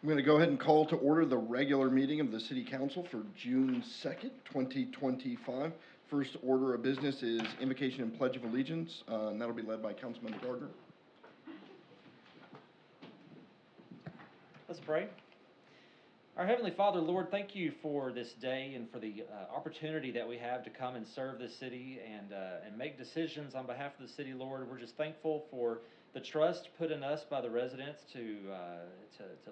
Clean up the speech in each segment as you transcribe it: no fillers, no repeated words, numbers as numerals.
I'm going to go ahead and call to order the regular meeting of the City Council for June 2nd, 2025. First order of business is invocation and pledge of allegiance, and that'll be led by Councilmember Gardner. Let's pray. Our Heavenly Father, Lord, thank you for this day and for the opportunity that we have to come and serve this city and make decisions on behalf of the city, Lord. We're just thankful for the trust put in us by the residents to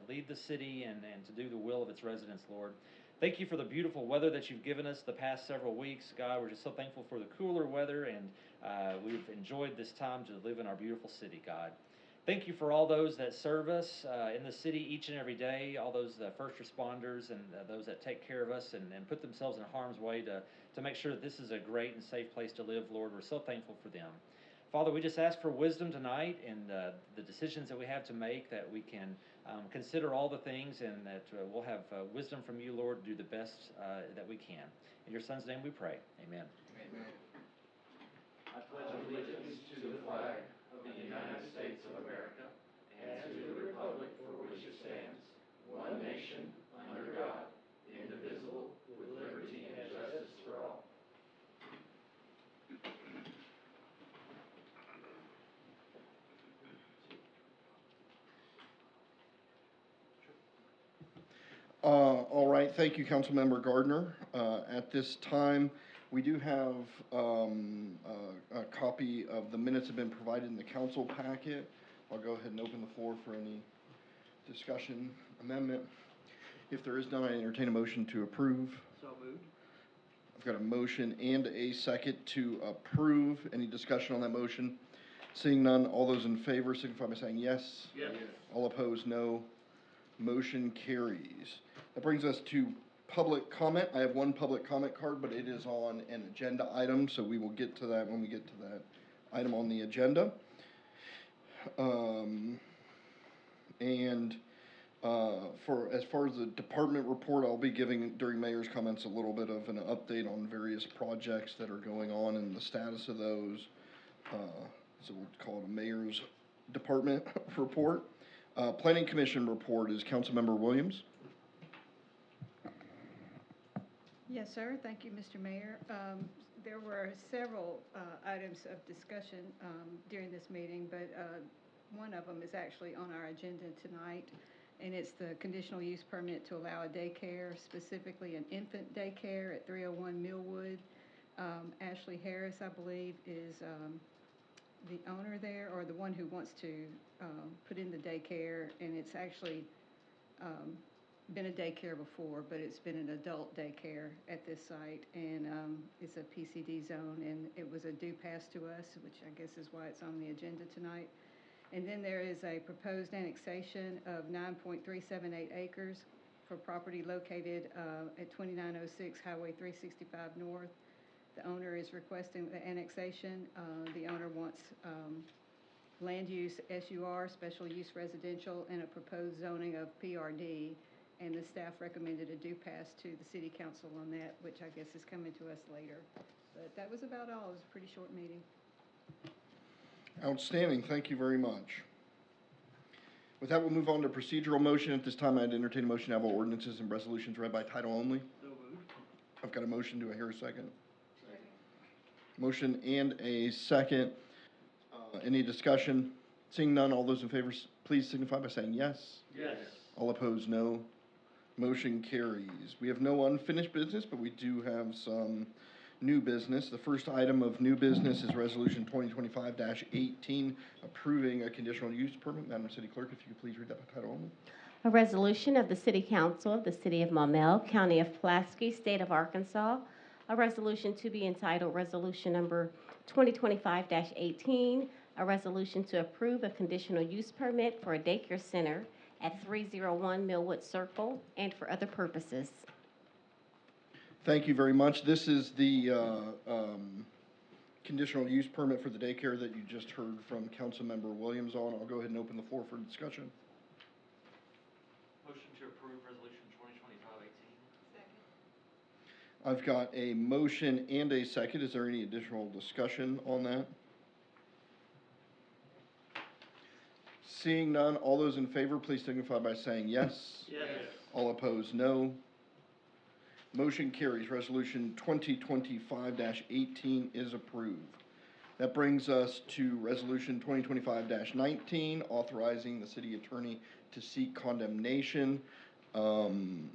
lead the city and to do the will of its residents, Lord. Thank you for the beautiful weather that you've given us the past several weeks, God. We're just so thankful for the cooler weather, and we've enjoyed this time to live in our beautiful city, God. Thank you for all those that serve us in the city each and every day, all those first responders and those that take care of us and put themselves in harm's way to make sure that this is a great and safe place to live, Lord. We're so thankful for them. Father, we just ask for wisdom tonight and the decisions that we have to make, that we can consider all the things, and that we'll have wisdom from you, Lord, to do the best that we can. In your Son's name we pray. Amen. Amen. I pledge allegiance to the flag of the United States of America and to the republic for which it stands, one nation, under God, indivisible, with liberty and justice for all. All right, thank you, Councilmember Gardner. At this time, we do have a copy of the minutes have been provided in the council packet. I'll go ahead and open the floor for any discussion, amendment. If there is none, I entertain a motion to approve. So moved. I've got a motion and a second to approve. Any discussion on that motion? Seeing none, all those in favor signify by saying yes. Yes. All opposed, no. Motion carries. That brings us to public comment. I have one public comment card, but it is on an agenda item, so we will get to that when we get to that item on the agenda. As far as the department report, I'll be giving during mayor's comments a little bit of an update on various projects that are going on and the status of those. So we'll call it a mayor's department report. Planning Commission report is Councilmember Williams. Yes, sir. Thank you, Mr. Mayor. There were several items of discussion during this meeting, but one of them is actually on our agenda tonight, and it's the conditional use permit to allow a daycare, specifically an infant daycare at 301 Millwood. Ashley Harris, I believe, is the owner there, or the one who wants to put in the daycare, and it's actually been a daycare before, but it's been an adult daycare at this site, and it's a PCD zone, and it was a due pass to us, which I guess is why it's on the agenda tonight. And then there is a proposed annexation of 9.378 acres for property located at 2906 Highway 365 North. The owner is requesting the annexation. The owner wants land use SUR, special use residential, and a proposed zoning of PRD. And the staff recommended a due pass to the city council on that, which I guess is coming to us later. But that was about all. It was a pretty short meeting. Outstanding. Thank you very much. With that, we'll move on to procedural motion. At this time, I'd entertain a motion to have all ordinances and resolutions read by title only. So moved. I've got a motion. Do I hear a second? Second. Motion and a second. Any discussion? Seeing none, all those in favor, please signify by saying yes. Yes. All opposed, no. Motion carries. We have no unfinished business, but we do have some new business. The first item of new business is Resolution 2025-18, approving a conditional use permit. Madam City Clerk, if you could please read that by title only. A resolution of the City Council of the City of Maumelle, County of Pulaski, State of Arkansas. A resolution to be entitled Resolution Number 2025-18, a resolution to approve a conditional use permit for a daycare center at 301 Millwood Circle and for other purposes. Thank you very much. This is the conditional use permit for the daycare that you just heard from Councilmember Williams on. I'll go ahead and open the floor for discussion. Motion to approve Resolution 2025-18. Second. I've got a motion and a second. Is there any additional discussion on that? Seeing none, all those in favor, please signify by saying yes. Yes. All opposed, no. Motion carries. Resolution 2025-18 is approved. That brings us to Resolution 2025-19, authorizing the city attorney to seek condemnation. Madam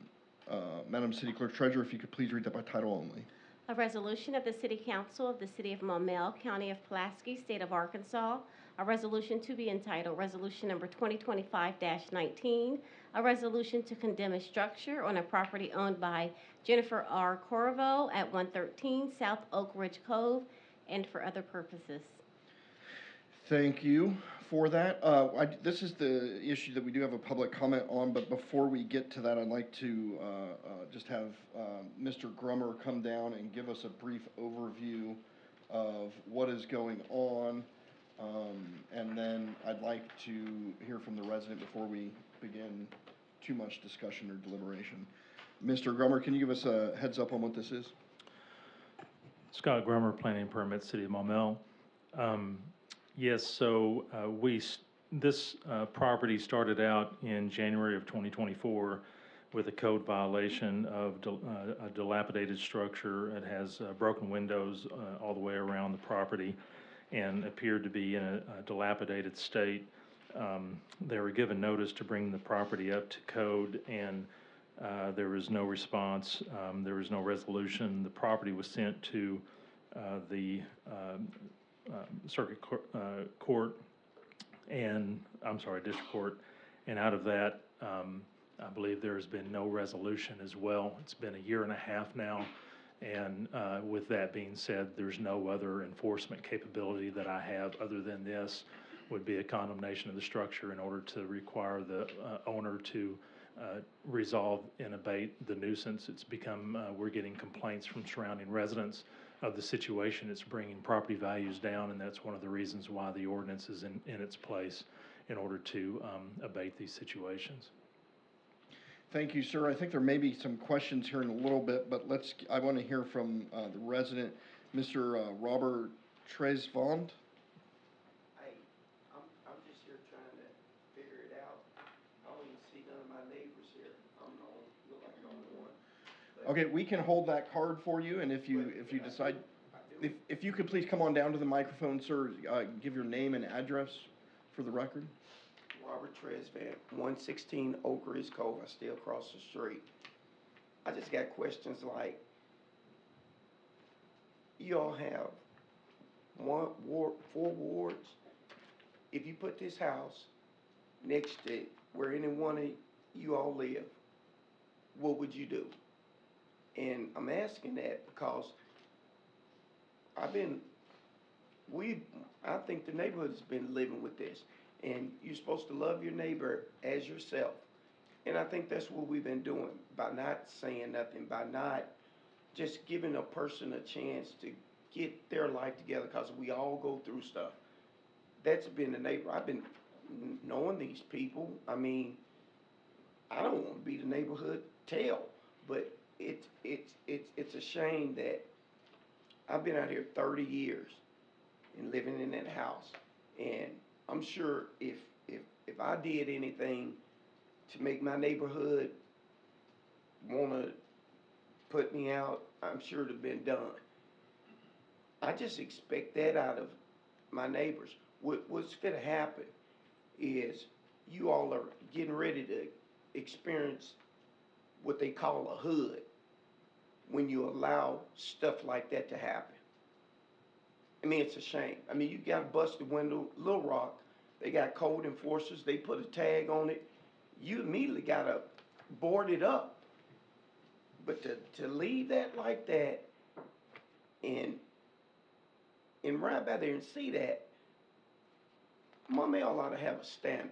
City Clerk Treasurer, if you could please read that by title only. A resolution of the City Council of the City of Maumelle, County of Pulaski, State of Arkansas, a resolution to be entitled Resolution Number 2025-19, a resolution to condemn a structure on a property owned by Jennifer R. Corvo at 113 South Oak Ridge Cove, and for other purposes. Thank you for that. This is the issue that we do have a public comment on, but before we get to that, I'd like to just have Mr. Grummer come down and give us a brief overview of what is going on, and then I'd like to hear from the resident before we begin too much discussion or deliberation. Mr. Grummer, can you give us a heads up on what this is? Scott Grummer, Planning and Permit, City of Maumelle. Yes, so this property started out in January of 2024 with a code violation of a dilapidated structure. It has broken windows all the way around the property and appeared to be in a dilapidated state. They were given notice to bring the property up to code, and there was no response. There was no resolution. The property was sent to the district court, and out of that, I believe there has been no resolution as well. It's been a year and a half now, and with that being said, there's no other enforcement capability that I have other than this would be a condemnation of the structure in order to require the owner to resolve and abate the nuisance. It's become, we're getting complaints from surrounding residents of the situation. It's bringing property values down, and that's one of the reasons why the ordinance is in its place in order to abate these situations. Thank you, sir. I think there may be some questions here in a little bit, but I want to hear from the resident, Mr. Robert Tresvond. I'm just here trying to figure it out. I don't even see none of my neighbors here. Look like I'm the one. Okay, we can hold that card for you, and if you decide, if you could please come on down to the microphone, sir, give your name and address for the record. Robert Tresvant, 116 Oak Ridge Cove. I stay across the street. I just got questions like, you all have 4 wards. If you put this house next to where any one of you all live, what would you do? And I'm asking that because I think the neighborhood's been living with this. And you're supposed to love your neighbor as yourself. And I think that's what we've been doing by not saying nothing, by not just giving a person a chance to get their life together, because we all go through stuff. That's been the neighbor. I've been knowing these people. I mean, I don't want to be the neighborhood tail, but it's a shame that I've been out here 30 years and living in that house, and I'm sure if I did anything to make my neighborhood want to put me out, I'm sure it'd have been done. I just expect that out of my neighbors. What's going to happen is you all are getting ready to experience what they call a hood when you allow stuff like that to happen. I mean, it's a shame. I mean, you got a busted window, Little Rock, they got code enforcers, they put a tag on it. You immediately got to board it up. But to leave that like that and ride by there and see that, Maumelle ought to have a standard.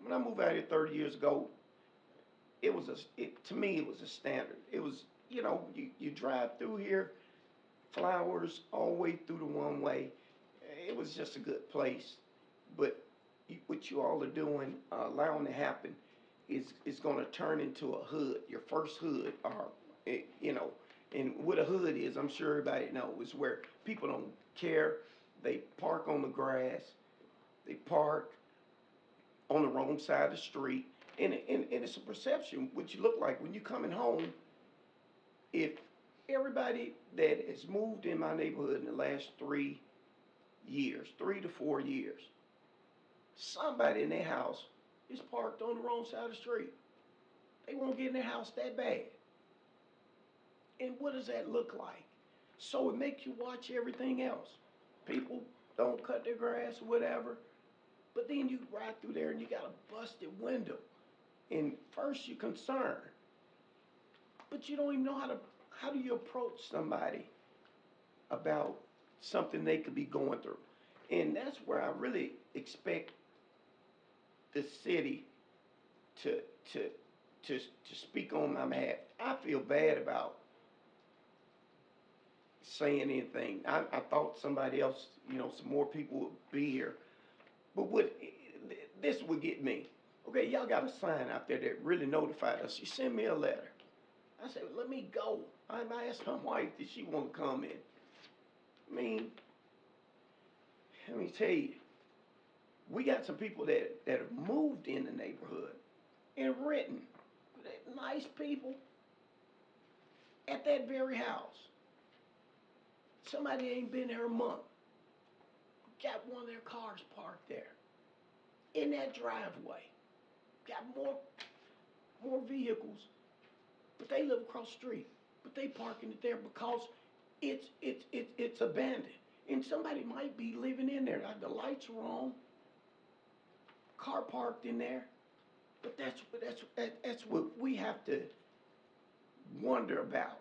When I moved out here 30 years ago, to me, it was a standard. It was, you drive through here, flowers all the way through the one way. It was just a good place. But what you all are doing, allowing to happen, is going to turn into a hood, your first hood, and what a hood is, I'm sure everybody knows, is where people don't care. They park on the grass. They park on the wrong side of the street. And it's a perception, what you look like when you coming home. If everybody that has moved in my neighborhood in the last 3 years, 3 to 4 years, somebody in their house is parked on the wrong side of the street. They won't get in their house that bad. And what does that look like? So it makes you watch everything else. People don't cut their grass or whatever, but then you ride through there and you got a busted window. And first you're concerned, but you don't even know how do you approach somebody about something they could be going through. And that's where I really expect the city to speak on my behalf. I feel bad about saying anything. I thought somebody else, some more people would be here. But this would get me. Okay, y'all got a sign out there that really notified us. You send me a letter. I said, let me go. I asked my wife, did she want to come in? I mean, let me tell you, we got some people that have moved in the neighborhood and renting. They're nice people at that very house. Somebody ain't been there a month. Got one of their cars parked there in that driveway. Got more vehicles, but they live across the street. But they parking it there because it's abandoned. And somebody might be living in there. Like the lights are on, car parked in there. But that's what we have to wonder about.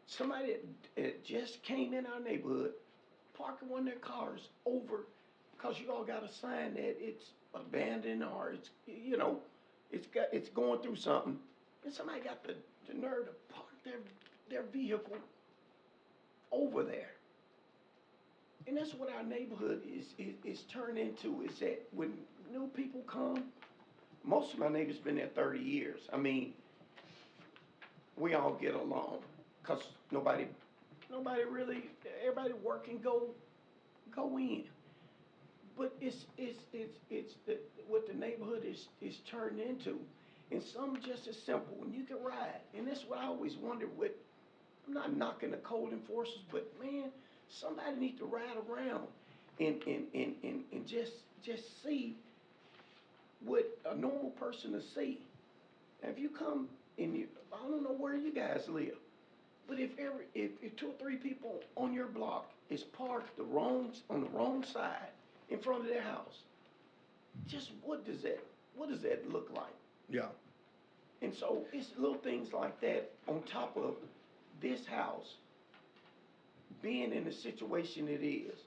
Somebody that just came in our neighborhood, parking one of their cars over because you all got a sign that it's abandoned or it's going through something, and somebody got the nerve to park their vehicle over there. And that's what our neighborhood is turned into, is that when new people come, most of my neighbors been there 30 years. I mean, we all get along because nobody really, everybody work and go in. But it's what the neighborhood is turned into. And some just as simple, and you can ride. And that's what I always wonder with, I'm not knocking the code enforcers, but man, somebody needs to ride around and just see what a normal person will see. Now, if you come and I don't know where you guys live, but if 2 or 3 people on your block is parked on the wrong side in front of their house, just what does that look like? Yeah. And so it's little things like that on top of this house being in the situation it is.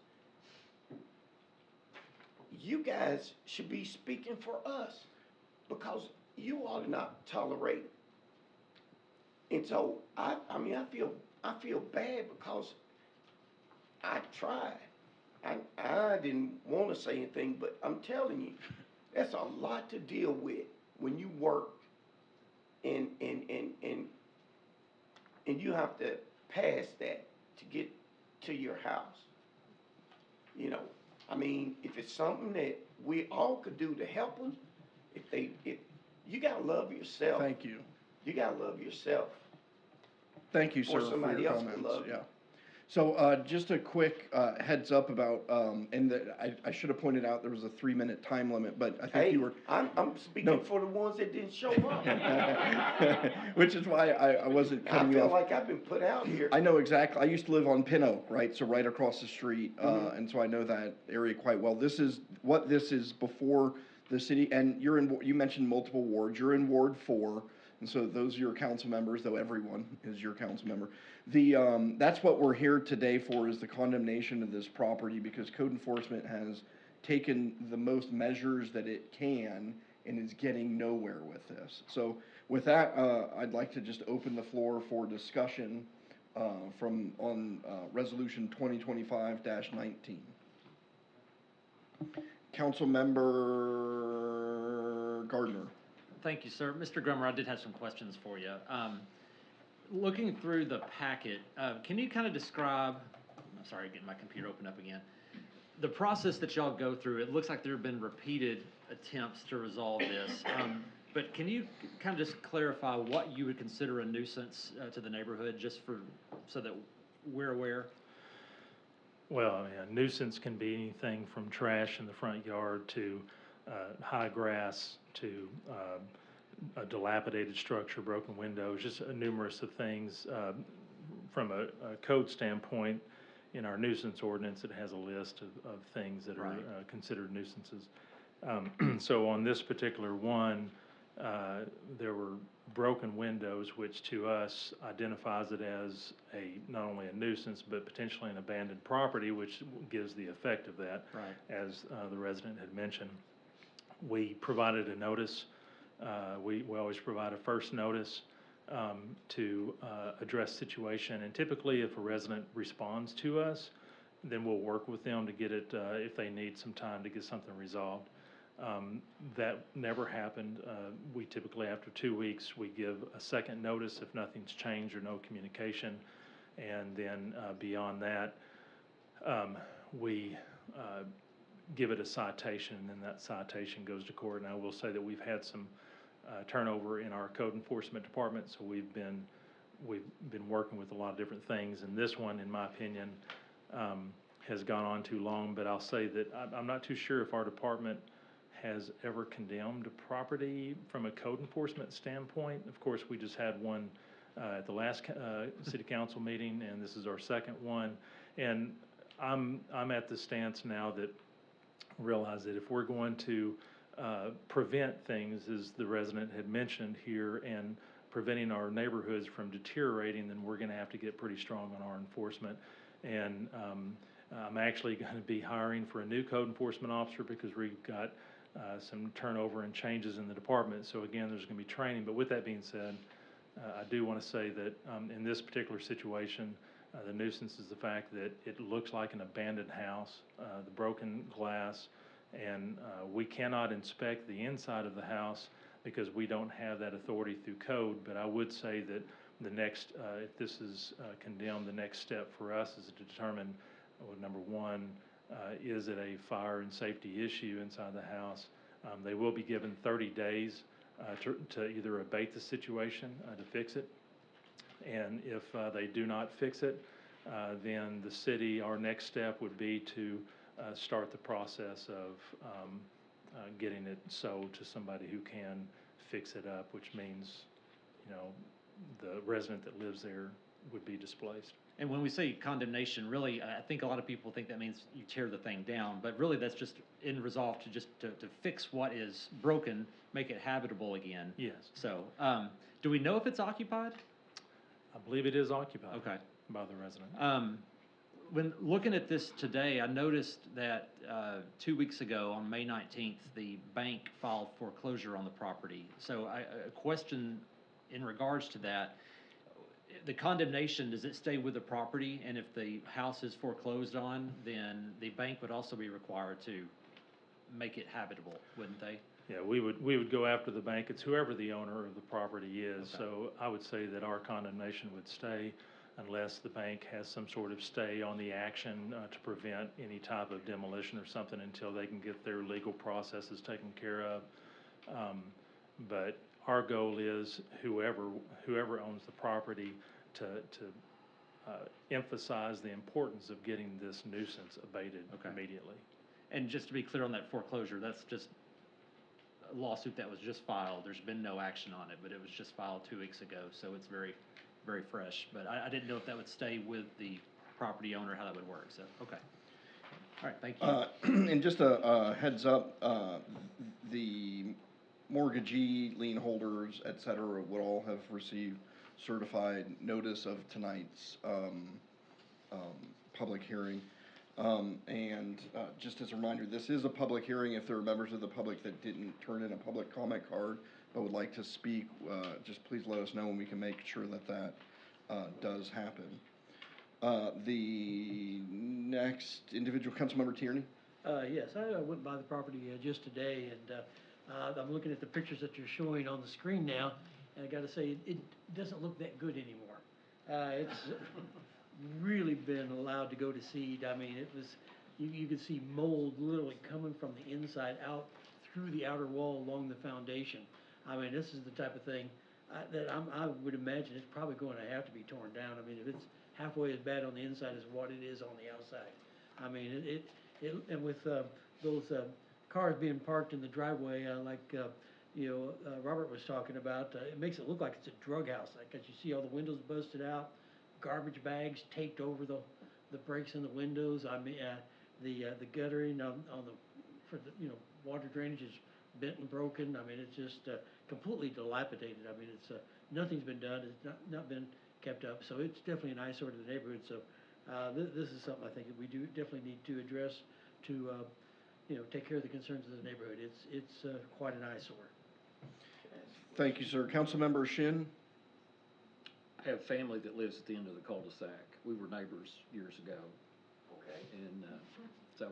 You guys should be speaking for us because you ought to not tolerate. And so I feel bad because I tried. I didn't want to say anything, but I'm telling you, that's a lot to deal with when you work and you have to pass that to get to your house. I mean, if it's something that we all could do to help them, if you gotta love yourself. Thank you. You gotta love yourself. Thank you, sir, for somebody your else to comments. love you. Yeah. So just a quick heads up about, I should have pointed out there was a 3-minute time limit, but I think Hey, you were. I'm speaking No. for the ones that didn't show up. Which is why I wasn't I cutting you feel off. like I've been put out here. I know exactly. I used to live on Pin Oak, right? So right across the street, Mhm. and so I know that area quite well. This is before the city, and you mentioned multiple wards. You're in Ward 4, and so those are your council members, though everyone is your council member. That's what we're here today for, is the condemnation of this property, because code enforcement has taken the most measures that it can and is getting nowhere with this. So with that, I'd like to just open the floor for discussion on Resolution 2025-19. Councilmember Gardner. Thank you, sir. Mr. Grummer, I did have some questions for you. Looking through the packet, can you kind of describe, I'm sorry, getting my computer open up again. the process that y'all go through, it looks like there have been repeated attempts to resolve this. But can you kind of just clarify what you would consider a nuisance to the neighborhood, just so that we're aware? Well, I mean, a nuisance can be anything from trash in the front yard to high grass to a dilapidated structure, broken windows, just numerous of things. From a code standpoint, in our nuisance ordinance, it has a list of things that are Right. considered nuisances. So on this particular one, there were broken windows, which to us identifies it as not only a nuisance, but potentially an abandoned property, which gives the effect of that, Right. as the resident had mentioned. We provided a notice. We always provide a first notice to address situation, and typically if a resident responds to us, then we'll work with them to get it, if they need some time to get something resolved. That never happened. We typically, after 2 weeks, we give a second notice if nothing's changed or no communication. And then beyond that, we give it a citation, and then that citation goes to court. And I will say that we've had some turnover in our code enforcement department, so we've been working with a lot of different things. And this one, in my opinion, has gone on too long. But I'll say that I'm not too sure if our department has ever condemned a property from a code enforcement standpoint. Of course, we just had one at the last city council meeting, and this is our second one. And I'm at the stance now that realize that if we're going to prevent things, as the resident had mentioned here, and preventing our neighborhoods from deteriorating, then we're going to have to get pretty strong on our enforcement. And I'm actually going to be hiring for a new code enforcement officer because we've got some turnover and changes in the department. So again, there's going to be training. But with that being said, I do want to say that in this particular situation, the nuisance is the fact that it looks like an abandoned house, the broken glass, and we cannot inspect the inside of the house because we don't have that authority through code. But I would say that the next, if this is condemned, the next step for us is to determine, well, number one, is it a fire and safety issue inside the house? They will be given 30 days to either abate the situation, to fix it. And if they do not fix it, then the city, our next step would be to start the process of getting it sold to somebody who can fix it up, which means, the resident that lives there would be displaced. And when we say condemnation, really, I think a lot of people think that means you tear the thing down, but really that's just in resolve to just to fix what is broken, make it habitable again. Yes. So, do we know if it's occupied? I believe it is occupied. Okay. By the resident. When looking at this today, I noticed that 2 weeks ago on May 19th, the bank filed foreclosure on the property. So a question in regards to that, the condemnation, does it stay with the property? And if the house is foreclosed on, then the bank would also be required to make it habitable, wouldn't they? Yeah, we would go after the bank. It's whoever the owner of the property is. Okay. So I would say that our condemnation would stay unless the bank has some sort of stay on the action to prevent any type of demolition or something until they can get their legal processes taken care of. But our goal is whoever owns the property to emphasize the importance of getting this nuisance abated immediately. And just to be clear on that foreclosure, that's just a lawsuit that was just filed. There's been no action on it, but it was just filed 2 weeks ago, so it's very, very fresh. But I didn't know if that would stay with the property owner, how that would work, so, okay. All right, thank you. And just a heads up, the mortgagee, lien holders, et cetera, would all have received certified notice of tonight's public hearing. And just as a reminder, this is a public hearing. If there are members of the public that didn't turn in a public comment card but would like to speak, just please let us know and we can make sure that does happen. The next individual, Councilmember Tierney. Yes, I went by the property just today, and I'm looking at the pictures that you're showing on the screen now, and I gotta say, it doesn't look that good anymore. It's really been allowed to go to seed. I mean, it was you could see mold literally coming from the inside out through the outer wall along the foundation. I mean, this is the type of thing that I would imagine it's probably going to have to be torn down. I mean, if it's halfway as bad on the inside as what it is on the outside. I mean, and with those cars being parked in the driveway, Robert was talking about, it makes it look like it's a drug house, like, 'cause you see all the windows busted out, garbage bags taped over the breaks in the windows. I mean, the guttering for the, water drainage is bent and broken. I mean, it's just completely dilapidated. I mean, it's nothing's been done. It's not been kept up. So it's definitely an eyesore to the neighborhood. So this is something I think that we do definitely need to address to take care of the concerns of the neighborhood. It's quite an eyesore. Thank you, sir. Councilmember Shin? I have family that lives at the end of the cul-de-sac. We were neighbors years ago. Okay. And so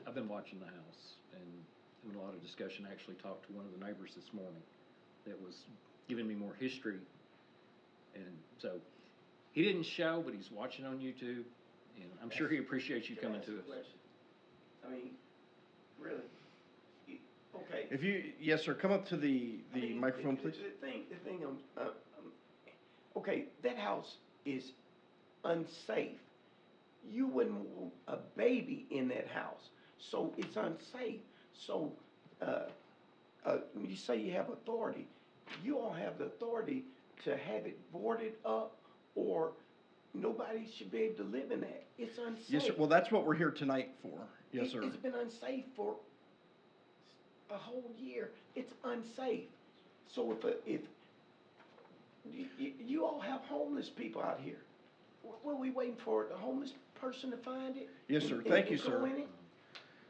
I've been watching the house and doing a lot of discussion. I actually talked to one of the neighbors this morning that was giving me more history. And so he didn't show, but he's watching on YouTube. And I'm sure he appreciates you coming to us. I mean, really? Okay. If you, yes, sir, come up to the I mean, microphone, please. The thing, okay, that house is unsafe. You wouldn't want a baby in that house, so it's unsafe. So, when you say you have authority, you all have the authority to have it boarded up, or nobody should be able to live in that. It's unsafe. Yes, sir. Well, that's what we're here tonight for. Yes, sir. It's been unsafe for a whole year. It's unsafe. So if you all have homeless people out here, what are we waiting for? The homeless person to find it? Yes, sir. Thank you, sir.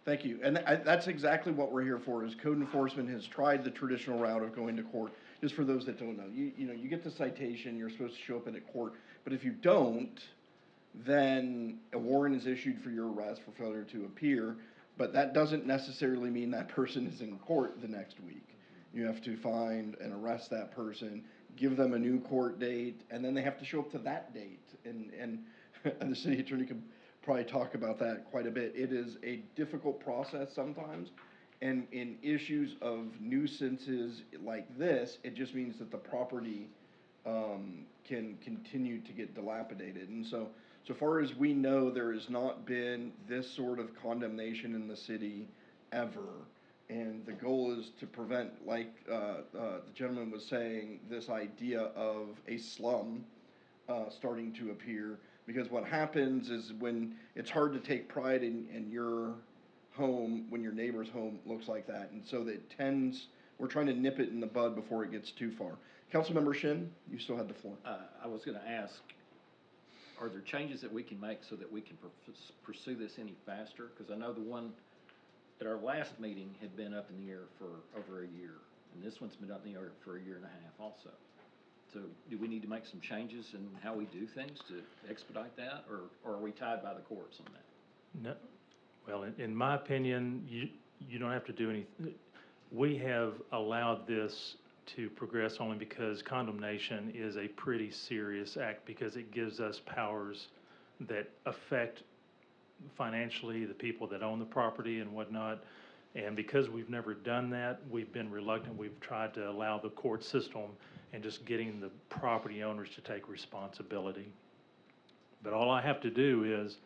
Thank you. And that's exactly what we're here for, is code enforcement has tried the traditional route of going to court. Just for those that don't know, you get the citation, you're supposed to show up at court, but if you don't, then a warrant is issued for your arrest for failure to appear, but that doesn't necessarily mean that person is in court the next week. You have to find and arrest that person, give them a new court date, and then they have to show up to that date. And the city attorney could probably talk about that quite a bit. It is a difficult process sometimes, and in issues of nuisances like this, it just means that the property can continue to get dilapidated. And so far as we know, there has not been this sort of condemnation in the city ever. And the goal is to prevent, like the gentleman was saying, this idea of a slum starting to appear. Because what happens is when it's hard to take pride in your home when your neighbor's home looks like that. And so we're trying to nip it in the bud before it gets too far. Councilmember Shin, you still had the floor. I was going to ask, are there changes that we can make so that we can pursue this any faster? Because I know the one at our last meeting had been up in the air for over a year, and this one's been up in the air for a year and a half also. So do we need to make some changes in how we do things to expedite that, or are we tied by the courts on that? No, well, in my opinion, you don't have to do anything. We have allowed this to progress only because condemnation is a pretty serious act, because it gives us powers that affect financially the people that own the property and whatnot. And because we've never done that, we've been reluctant. We've tried to allow the court system and just getting the property owners to take responsibility. But all I have to do is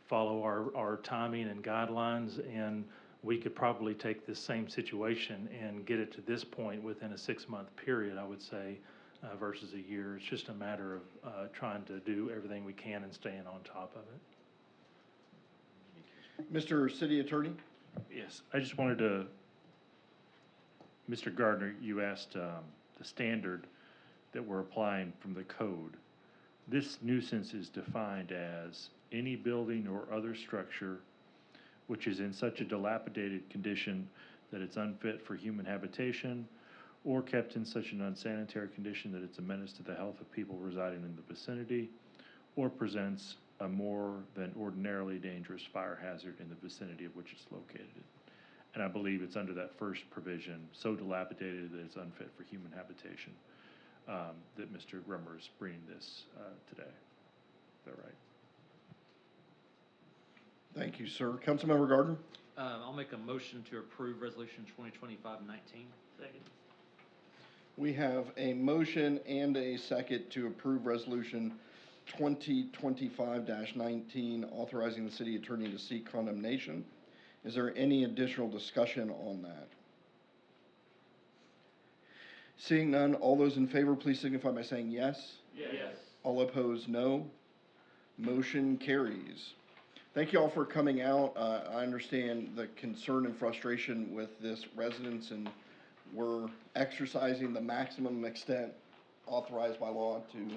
follow our timing and guidelines, and we could probably take this same situation and get it to this point within a 6-month period, I would say, versus a year. It's just a matter of trying to do everything we can and staying on top of it. Mr. City Attorney? Yes, I just wanted to, Mr. Gardner, you asked the standard that we're applying from the code. This nuisance is defined as any building or other structure which is in such a dilapidated condition that it's unfit for human habitation, or kept in such an unsanitary condition that it's a menace to the health of people residing in the vicinity, or presents a more than ordinarily dangerous fire hazard in the vicinity of which it's located. And I believe it's under that first provision, so dilapidated that it's unfit for human habitation, that Mr. Grummer is bringing this today. Is that right? Thank you, sir. Councilmember Gardner? I'll make a motion to approve resolution 2025-19. Second. We have a motion and a second to approve resolution 2025-19, authorizing the city attorney to seek condemnation. Is there any additional discussion on that? Seeing none, all those in favor, please signify by saying yes. Yes. All opposed, no. Motion carries. Thank you all for coming out. I understand the concern and frustration with this residence, and we're exercising the maximum extent authorized by law to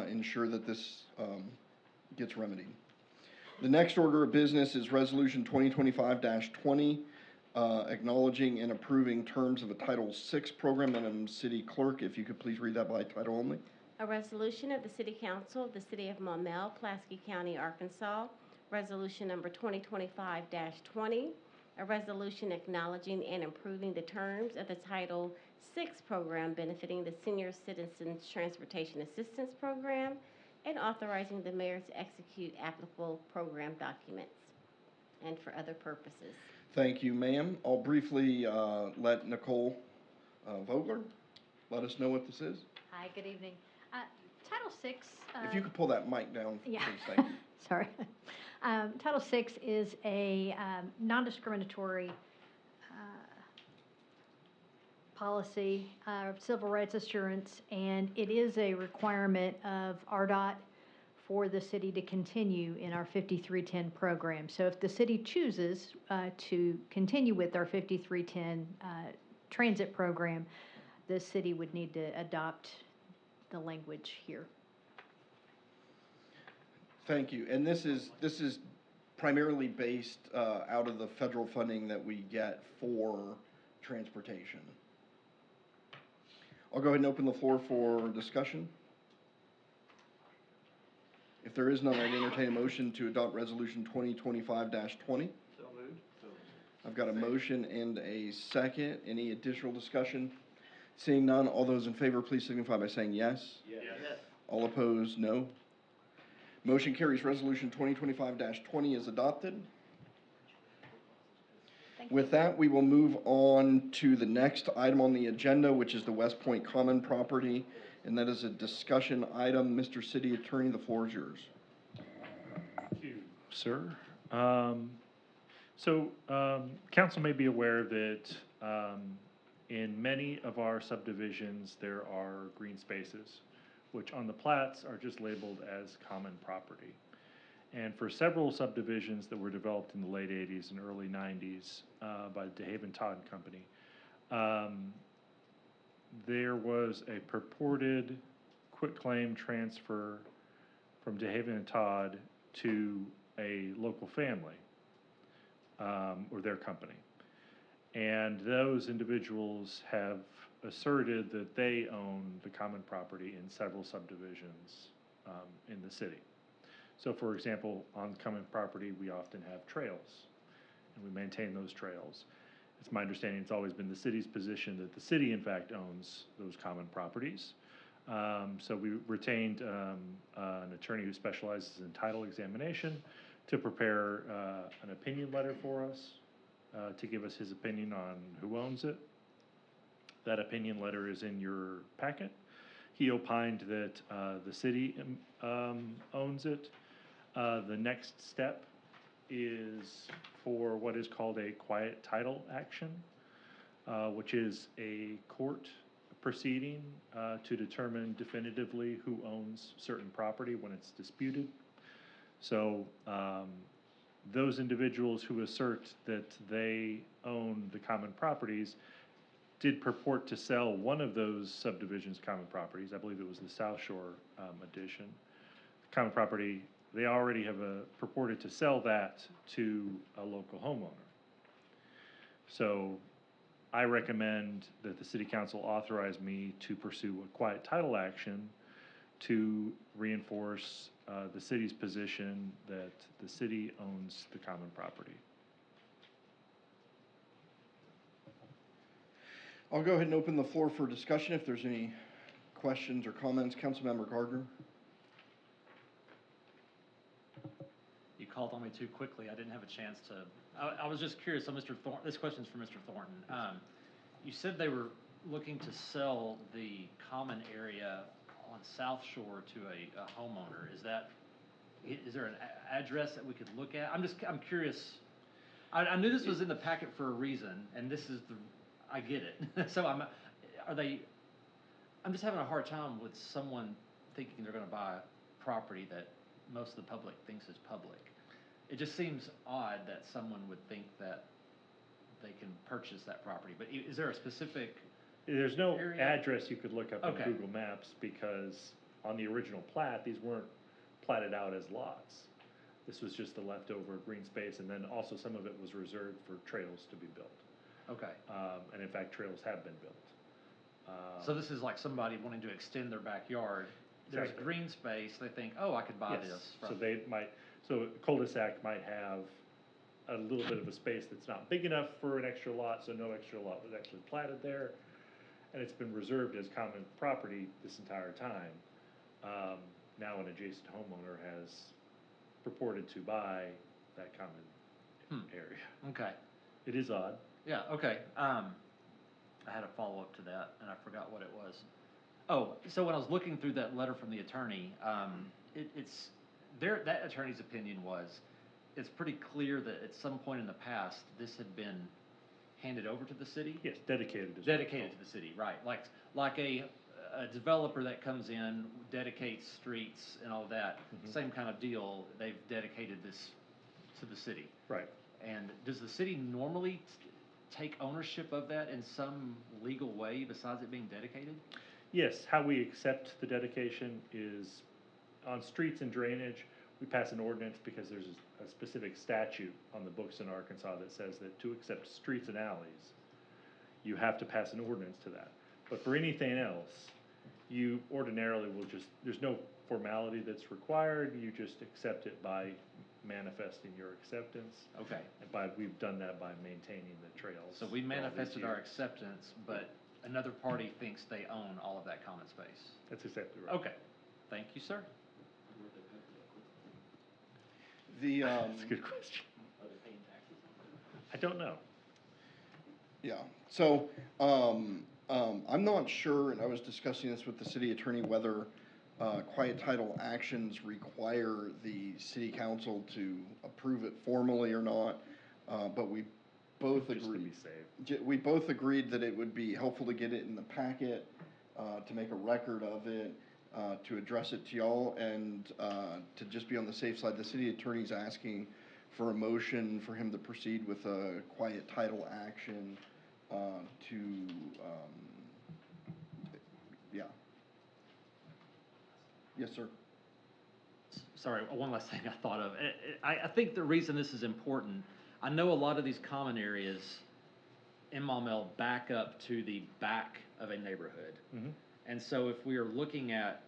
ensure that this gets remedied. The next order of business is Resolution 2025-20, acknowledging and approving terms of a Title VI program. Madam City Clerk, if you could please read that by title only. A resolution of the City Council of the City of Maumelle, Pulaski County, Arkansas, resolution number 2025-20, a resolution acknowledging and improving the terms of the Title VI program benefiting the Senior Citizens Transportation Assistance Program, and authorizing the mayor to execute applicable program documents and for other purposes. Thank you, ma'am. I'll briefly let Nicole Vogler let us know what this is. Hi, good evening. Title VI. If you could pull that mic down, Yeah. please, thank you. Sorry. Title VI is a non-discriminatory policy of civil rights assurance, and it is a requirement of RDOT for the city to continue in our 5310 program. So if the city chooses to continue with our 5310 transit program, the city would need to adopt the language here. Thank you. And this is primarily based out of the federal funding that we get for transportation. I'll go ahead and open the floor for discussion. If there is none, I'd entertain a motion to adopt Resolution 2025-20. So moved. I've got a motion and a second. Any additional discussion? Seeing none, all those in favor, please signify by saying yes. Yes. All opposed, no. Motion carries. Resolution 2025-20 is adopted. Thank you. With that, we will move on to the next item on the agenda, which is the West Point Common property, and that is a discussion item. Mr. City Attorney, the floor is yours. Thank you, sir. Council may be aware that in many of our subdivisions, there are green spaces, which on the plats are just labeled as common property. And for several subdivisions that were developed in the late 80s and early 90s by the DeHaven Todd Company, there was a purported quitclaim transfer from DeHaven and Todd to a local family or their company. And those individuals have asserted that they own the common property in several subdivisions in the city. So for example, on common property, we often have trails, and we maintain those trails. It's my understanding it's always been the city's position that the city, in fact, owns those common properties. So we retained an attorney who specializes in title examination to prepare an opinion letter for us, to give us his opinion on who owns it. That opinion letter is in your packet. He opined that the city owns it. The next step is for what is called a quiet title action, which is a court proceeding to determine definitively who owns certain property when it's disputed. So those individuals who assert that they own the common properties did purport to sell one of those subdivisions' common properties. I believe it was the South Shore edition. Common property, they already have purported to sell that to a local homeowner. So I recommend that the city council authorize me to pursue a quiet title action to reinforce the city's position that the city owns the common property. I'll go ahead and open the floor for discussion if there's any questions or comments. Councilmember Gardner. You called on me too quickly. I didn't have a chance to, I was just curious, so Mr. Thornton, this question's for Mr. Thornton. You said they were looking to sell the common area on South Shore to a homeowner. Is there an address that we could look at? I'm curious. I knew this was in the packet for a reason, and this is I get it. So I'm just having a hard time with someone thinking they're gonna buy property that most of the public thinks is public. It just seems odd that someone would think that they can purchase that property, but is there a specific? There's no area? address you could look up Okay. in Google Maps, because on the original plat, these weren't platted out as lots. This was just the leftover green space, and then also some of it was reserved for trails to be built. Okay. And in fact, trails have been built. So this is like somebody wanting to extend their backyard. There's Exactly. green space, they think, oh, I could buy Yes, this so from. so cul-de-sac might have a little bit of a space that's not big enough for an extra lot, so no extra lot was actually platted there. And it's been reserved as common property this entire time. Now an adjacent homeowner has purported to buy that common area. Okay. It is odd. Yeah, okay. I had a follow-up to that, and I forgot what it was. Oh, so when I was looking through that letter from the attorney, that attorney's opinion was, it's pretty clear that at some point in the past, this had been handed over to the city? Yes, dedicated is what it's Dedicated to called. the city, right. Like a developer that comes in, dedicates streets and all that, same kind of deal, they've dedicated this to the city. Right. And does the city normally take ownership of that in some legal way besides it being dedicated? Yes, how we accept the dedication is on streets and drainage, we pass an ordinance because there's a specific statute on the books in Arkansas that says that to accept streets and alleys, you have to pass an ordinance to that. But for anything else, you ordinarily will there's no formality that's required, you just accept it by manifesting your acceptance. Okay. And we've done that by maintaining the trails. So we for all these manifested our years. acceptance, but another party thinks they own all of that common space. That's exactly right. Okay. Thank you, sir. That's a good question. I don't know. Yeah, so, I'm not sure, and I was discussing this with the city attorney, whether, quiet title actions require the city council to approve it formally or not, but we both Just to agreed. be safe. We both agreed that it would be helpful to get it in the packet, to make a record of it, to address it to y'all, and, to just be on the safe side, the city attorney's asking for a motion for him to proceed with a quiet title action, to, yeah. Yes, sir. Sorry, one last thing I thought of. I think the reason this is important, I know a lot of these common areas in Maumelle back up to the back of a neighborhood. Mhm. And so if we are looking at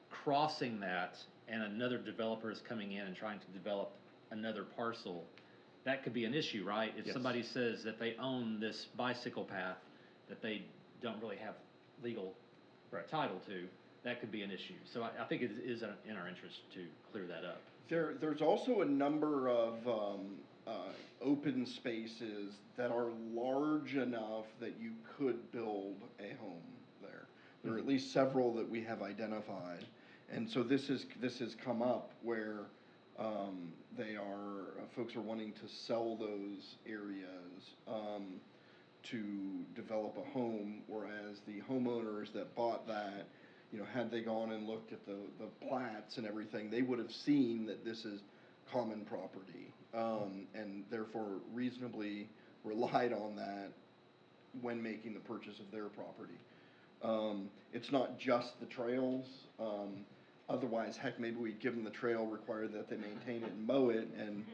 crossing that and another developer is coming in and trying to develop another parcel, that could be an issue, right? If Yes. somebody says that they own this bicycle path that they don't really have legal Right. title to, that could be an issue. So I think it is in our interest to clear that up. There's also a number of, open spaces that are large enough that you could build a home there. There are at least several that we have identified, and so this has come up where, folks are wanting to sell those areas, to develop a home, whereas the homeowners that bought that, had they gone and looked at the plats and everything, they would have seen that this is common property, and therefore reasonably relied on that when making the purchase of their property. It's not just the trails, otherwise, heck, maybe we'd give them the trail, require that they maintain it and mow it and,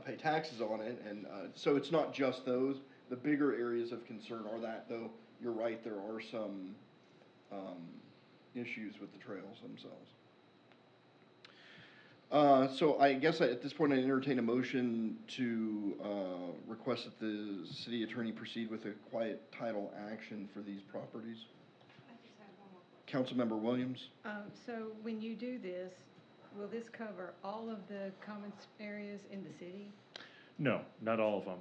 pay taxes on it, and, so it's not just those. The bigger areas of concern are that, though, you're right, there are some, issues with the trails themselves. So I guess at this point I entertain a motion to, request that the city attorney proceed with a quiet title action for these properties. I just have one more question. Councilmember Williams? So when you do this, will this cover all of the common areas in the city? No, not all of them.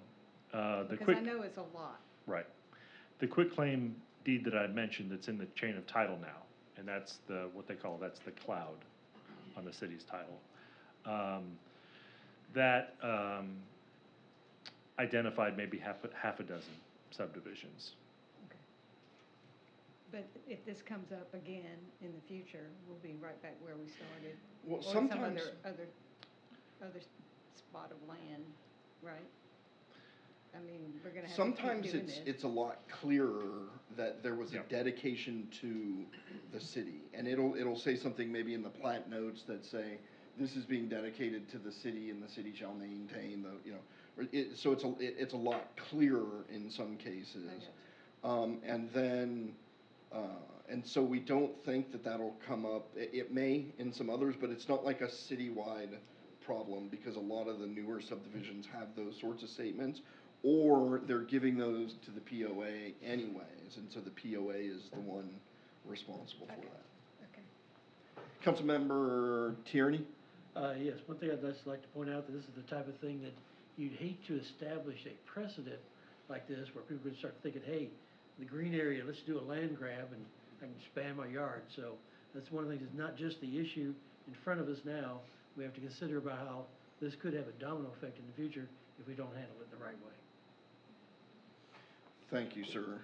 The Because quick, I know it's a lot. right. The quitclaim deed that I mentioned that's in the chain of title now, and that's what they call, that's the cloud on the city's title. That identified maybe half a dozen subdivisions. But if this comes up again in the future, we'll be right back where we started. Well, Or some sometimes, other spot of land, right? I mean, we're gonna have to keep sometimes doing this. it's a lot clearer that there was a Yep. dedication to the city. And it'll say something maybe in the plat notes that say, this is being dedicated to the city and the city shall maintain the, you know, or so it's a lot clearer in some cases. I got And then, and so we don't think that that'll come up. It may in some others, but it's not like a citywide problem because a lot of the newer subdivisions have those sorts of statements, or they're giving those to the POA anyways, and so the POA is the one responsible for Okay. that. Okay. Councilmember Tierney? Yes, one thing I'd just like to point out, that this is the type of thing that you'd hate to establish a precedent like this, where people could start thinking, hey, the green area, let's do a land grab and I can expand my yard. So that's one of the things, it's not just the issue in front of us now, we have to consider about how this could have a domino effect in the future if we don't handle it the right way. Thank you, sir.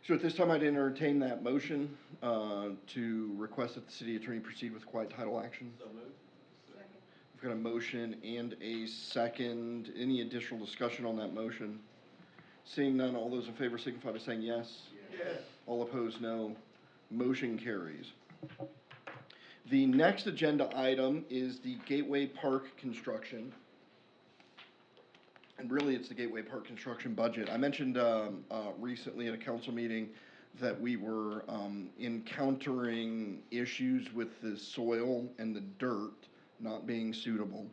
So at this time, I'd entertain that motion to request that the city attorney proceed with quiet title action. So moved. We've got a motion and a second. Any additional discussion on that motion? Seeing none, all those in favor signify by saying yes. Yes. All opposed, no. Motion carries. The next agenda item is the Gateway Park construction. And really, it's the Gateway Park construction budget. I mentioned recently at a council meeting that we were encountering issues with the soil and the dirt not being suitable.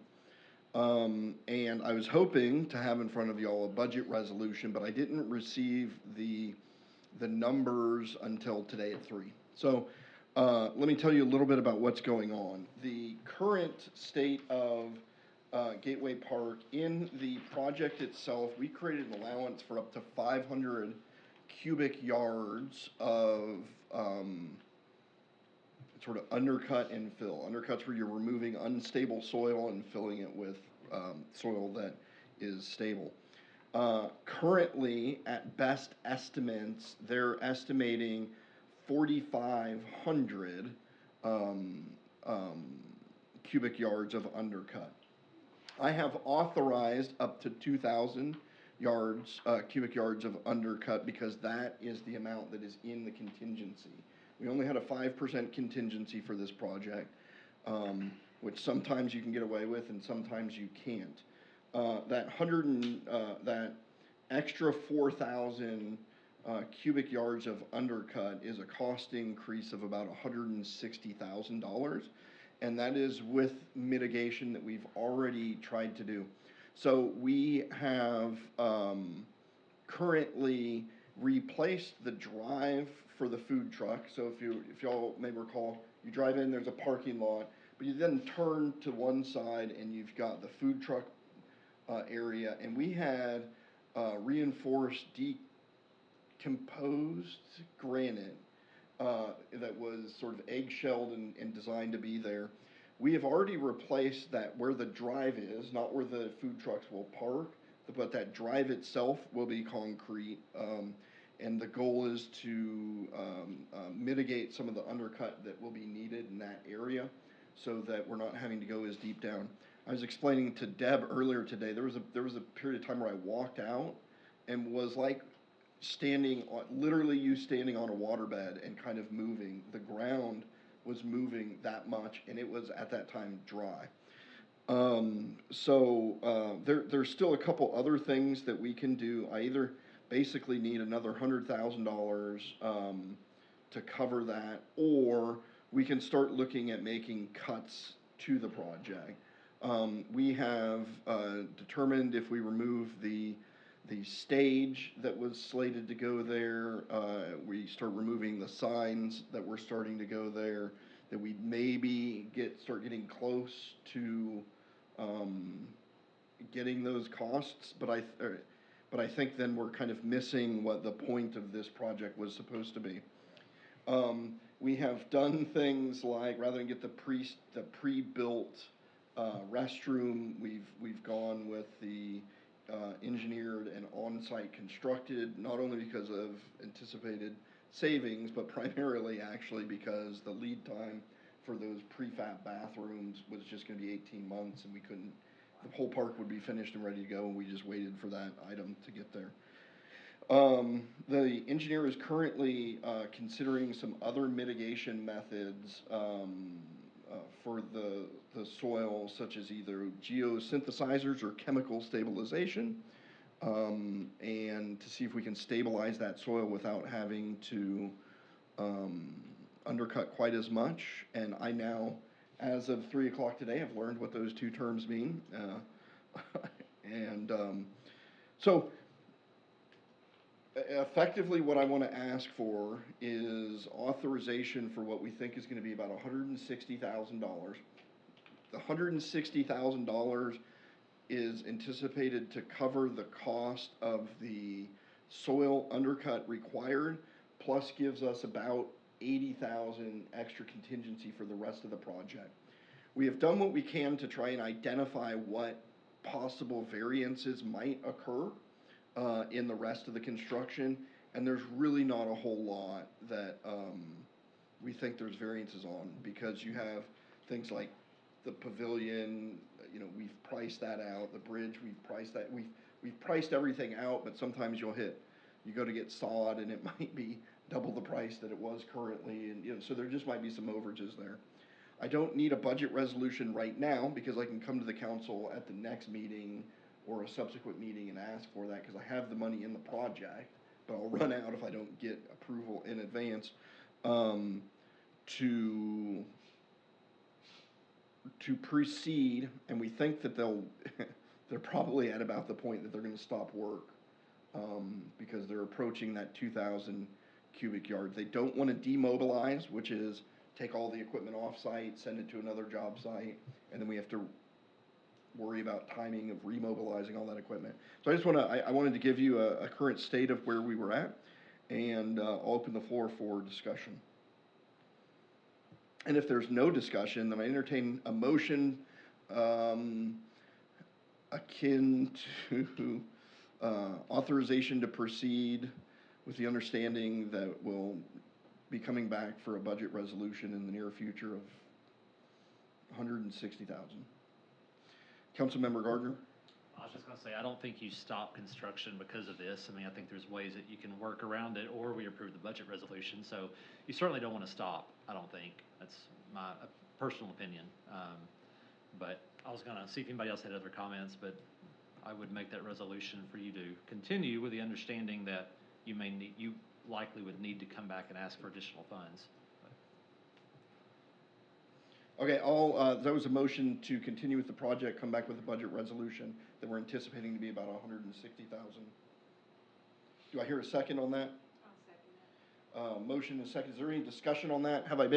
And I was hoping to have in front of y'all a budget resolution, but I didn't receive the numbers until today at 3. So let me tell you a little bit about what's going on. The current state of Gateway Park, in the project itself, we created an allowance for up to 500 cubic yards of sort of undercut and fill. Undercuts where you're removing unstable soil and filling it with soil that is stable. Currently, at best estimates, they're estimating 4,500 cubic yards of undercut. I have authorized up to 2,000 yards, cubic yards of undercut, because that is the amount that is in the contingency. We only had a 5% contingency for this project, which sometimes you can get away with and sometimes you can't. That extra 4,000 cubic yards of undercut is a cost increase of about $160,000, and that is with mitigation that we've already tried to do. So we have currently replaced the drive for the food truck. So if y'all may recall, you drive in, there's a parking lot, but you then turn to one side and you've got the food truck area, and we had reinforced decomposed granite that was sort of egg-shelled and designed to be there. We have already replaced that where the drive is, not where the food trucks will park, but that drive itself will be concrete. And the goal is to mitigate some of the undercut that will be needed in that area so that we're not having to go as deep down. I was explaining to Deb earlier today, there was a period of time where I walked out and was like standing on, literally you standing on a waterbed and kind of moving. The ground was moving that much, and it was at that time dry. There's still a couple other things that we can do. I either basically need another $100,000 to cover that, or we can start looking at making cuts to the project. We have determined if we remove the stage that was slated to go there, we start removing the signs that were starting to go there, that we maybe start getting close to, getting those costs, but I think then we're kind of missing what the point of this project was supposed to be. We have done things like, rather than get the pre-built restroom, we've gone with the engineered and on-site constructed, not only because of anticipated savings, but primarily actually because the lead time for those prefab bathrooms was just gonna be 18 months, and the whole park would be finished and ready to go, and we just waited for that item to get there. The engineer is currently considering some other mitigation methods for the soil, such as either geosynthesizers or chemical stabilization, and to see if we can stabilize that soil without having to undercut quite as much. And I now, as of 3 o'clock today, have learned what those two terms mean. So effectively, what I want to ask for is authorization for what we think is going to be about $160,000. The $160,000 is anticipated to cover the cost of the soil undercut required, plus gives us about $80,000 extra contingency for the rest of the project. We have done what we can to try and identify what possible variances might occur in the rest of the construction, and there's really not a whole lot that we think there's variances on, because you have things like the pavilion, we've priced that out, the bridge, we've priced everything out, but sometimes you go to get sod and it might be double the price that it was currently, and so there just might be some overages there. I don't need a budget resolution right now, because I can come to the council at the next meeting or a subsequent meeting and ask for that, because I have the money in the project, but I'll run out if I don't get approval in advance, to proceed. And we think that they're probably at about the point that they're gonna stop work, because they're approaching that 2,000 cubic yards. They don't wanna demobilize, which is take all the equipment off-site, send it to another job site, and then we have to worry about timing of remobilizing all that equipment. So I wanted to give you a current state of where we were at, and I'll open the floor for discussion. And if there's no discussion, then I entertain a motion akin to authorization to proceed with the understanding that we'll be coming back for a budget resolution in the near future of $160,000. Councilmember Gardner? I was just gonna say, I don't think you stop construction because of this. I mean, I think there's ways that you can work around it, or we approve the budget resolution. So you certainly don't want to stop, I don't think. That's my personal opinion. But I was gonna see if anybody else had other comments, but I would make that resolution for you to continue with the understanding that you likely would need to come back and ask for additional funds. Okay, that was a motion to continue with the project, come back with a budget resolution that we're anticipating to be about $160,000. Do I hear a second on that? I'll second it. Motion and second. Is there any discussion on that? Have I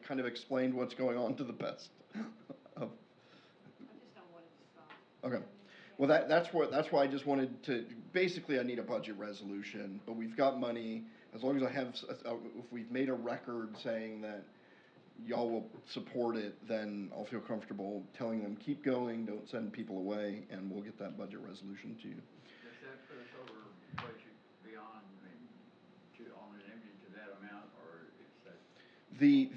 kind of explained what's going on to the best? I just don't want it to stop. Okay. Well, that's why I just wanted to, basically I need a budget resolution, but we've got money. As long as if we've made a record saying that y'all will support it, then I'll feel comfortable telling them, keep going, don't send people away, and we'll get that budget resolution to you. Does that put us over budget beyond, on an empty to that amount, or is that?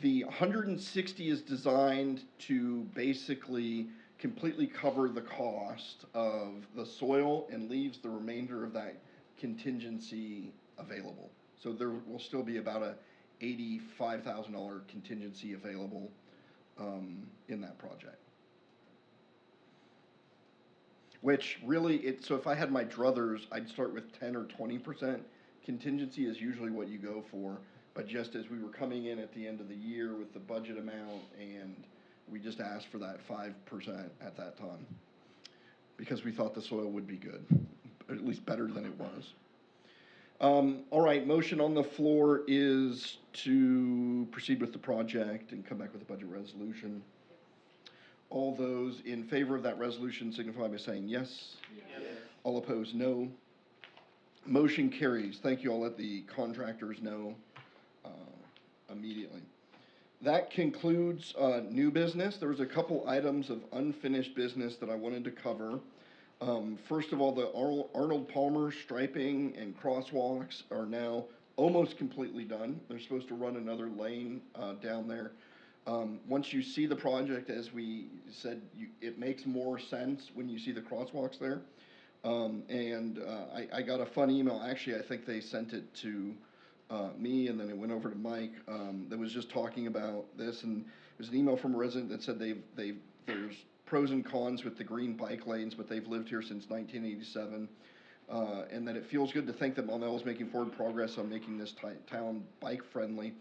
The 160 is designed to basically completely cover the cost of the soil and leaves the remainder of that contingency available. So there will still be about a $85,000 contingency available in that project. Which really, so if I had my druthers, I'd start with 10 or 20%. Contingency is usually what you go for, but just as we were coming in at the end of the year with the budget amount, and we just asked for that 5% at that time, because we thought the soil would be good, at least better than it was. All right, motion on the floor is to proceed with the project and come back with a budget resolution. All those in favor of that resolution signify by saying yes. Yes. All opposed, no. Motion carries. Thank you. I'll let the contractors know immediately. That concludes new business. There was a couple items of unfinished business that I wanted to cover. First of all, the Arnold Palmer striping and crosswalks are now almost completely done. They're supposed to run another lane down there. Once you see the project, as we said, it makes more sense when you see the crosswalks there. I got a fun email. Actually, I think they sent it to me, and then it went over to Mike. That was just talking about this, and it was an email from a resident that said there's pros and cons with the green bike lanes, but they've lived here since 1987, and that it feels good to think that Maumelle is making forward progress on making this town bike friendly.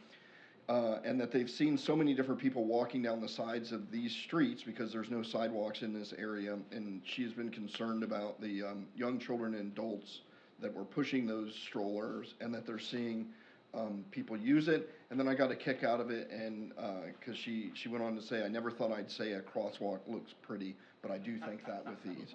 And that they've seen so many different people walking down the sides of these streets because there's no sidewalks in this area, and she's been concerned about the young children and adults that were pushing those strollers, and that they're seeing people use it. And then I got a kick out of it, and because she went on to say, I never thought I'd say a crosswalk looks pretty, but I do think that with these.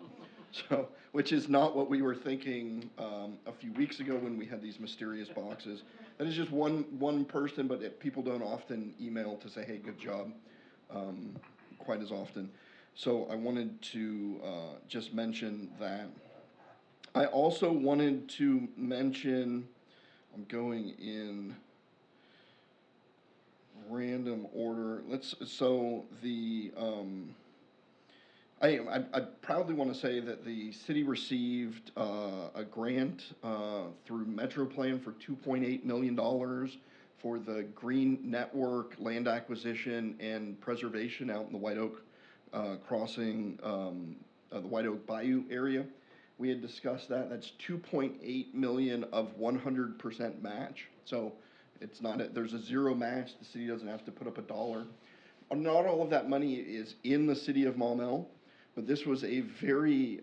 So, which is not what we were thinking a few weeks ago when we had these mysterious boxes. That is just one person, but people don't often email to say, hey, good job, quite as often. So I wanted to just mention that. I also wanted to mention, I'm going in random order. I proudly want to say that the city received a grant through MetroPlan for $2.8 million for the Green Network land acquisition and preservation out in the White Oak crossing, the White Oak Bayou area. We had discussed that. That's $2.8 million of 100% match. So it's not there's a zero match. The city doesn't have to put up a dollar. Not all of that money is in the city of Maumelle, but this was a very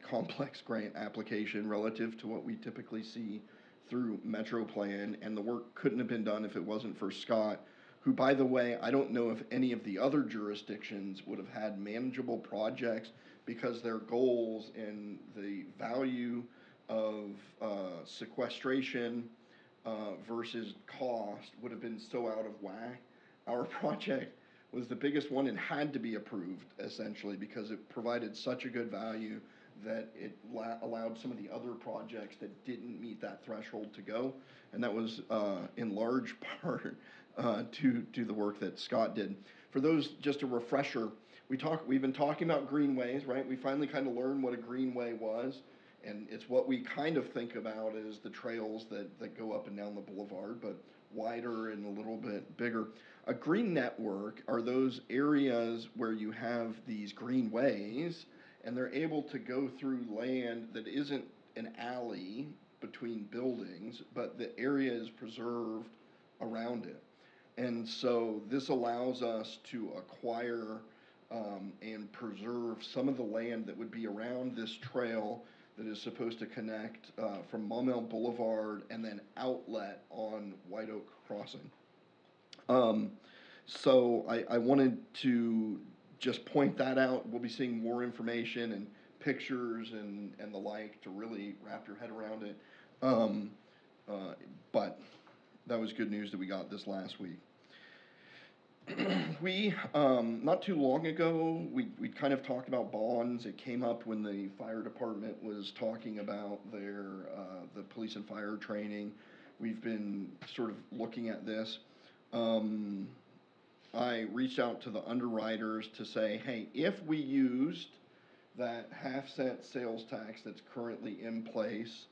complex grant application relative to what we typically see through MetroPlan, and the work couldn't have been done if it wasn't for Scott, who, by the way, I don't know if any of the other jurisdictions would have had manageable projects because their goals and the value of sequestration versus cost would have been so out of whack. Our project was the biggest one and had to be approved, essentially, because it provided such a good value that it allowed some of the other projects that didn't meet that threshold to go. And that was in large part to the work that Scott did. For those, just a refresher, we've been talking about greenways, right? We finally kind of learned what a greenway was, and it's what we kind of think about as the trails that go up and down the boulevard, but wider and a little bit bigger. A green network are those areas where you have these greenways, and they're able to go through land that isn't an alley between buildings, but the area is preserved around it. And so this allows us to acquire and preserve some of the land that would be around this trail that is supposed to connect from Maumelle Boulevard and then outlet on White Oak Crossing. So I wanted to just point that out. We'll be seeing more information and pictures and the like to really wrap your head around it. But that was good news that we got this last week. We, not too long ago, we kind of talked about bonds. It came up when the fire department was talking about their, the police and fire training. We've been sort of looking at this. I reached out to the underwriters to say, hey, if we used that half-cent sales tax that's currently in place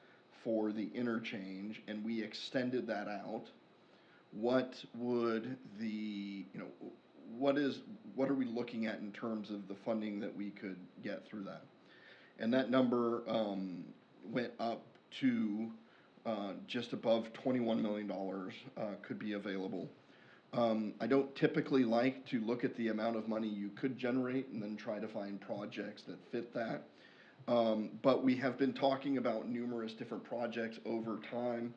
for the interchange and we extended that out, what would the, what are we looking at in terms of the funding that we could get through that? And that number went up to just above $21 million could be available. I don't typically like to look at the amount of money you could generate and then try to find projects that fit that. But we have been talking about numerous different projects over time.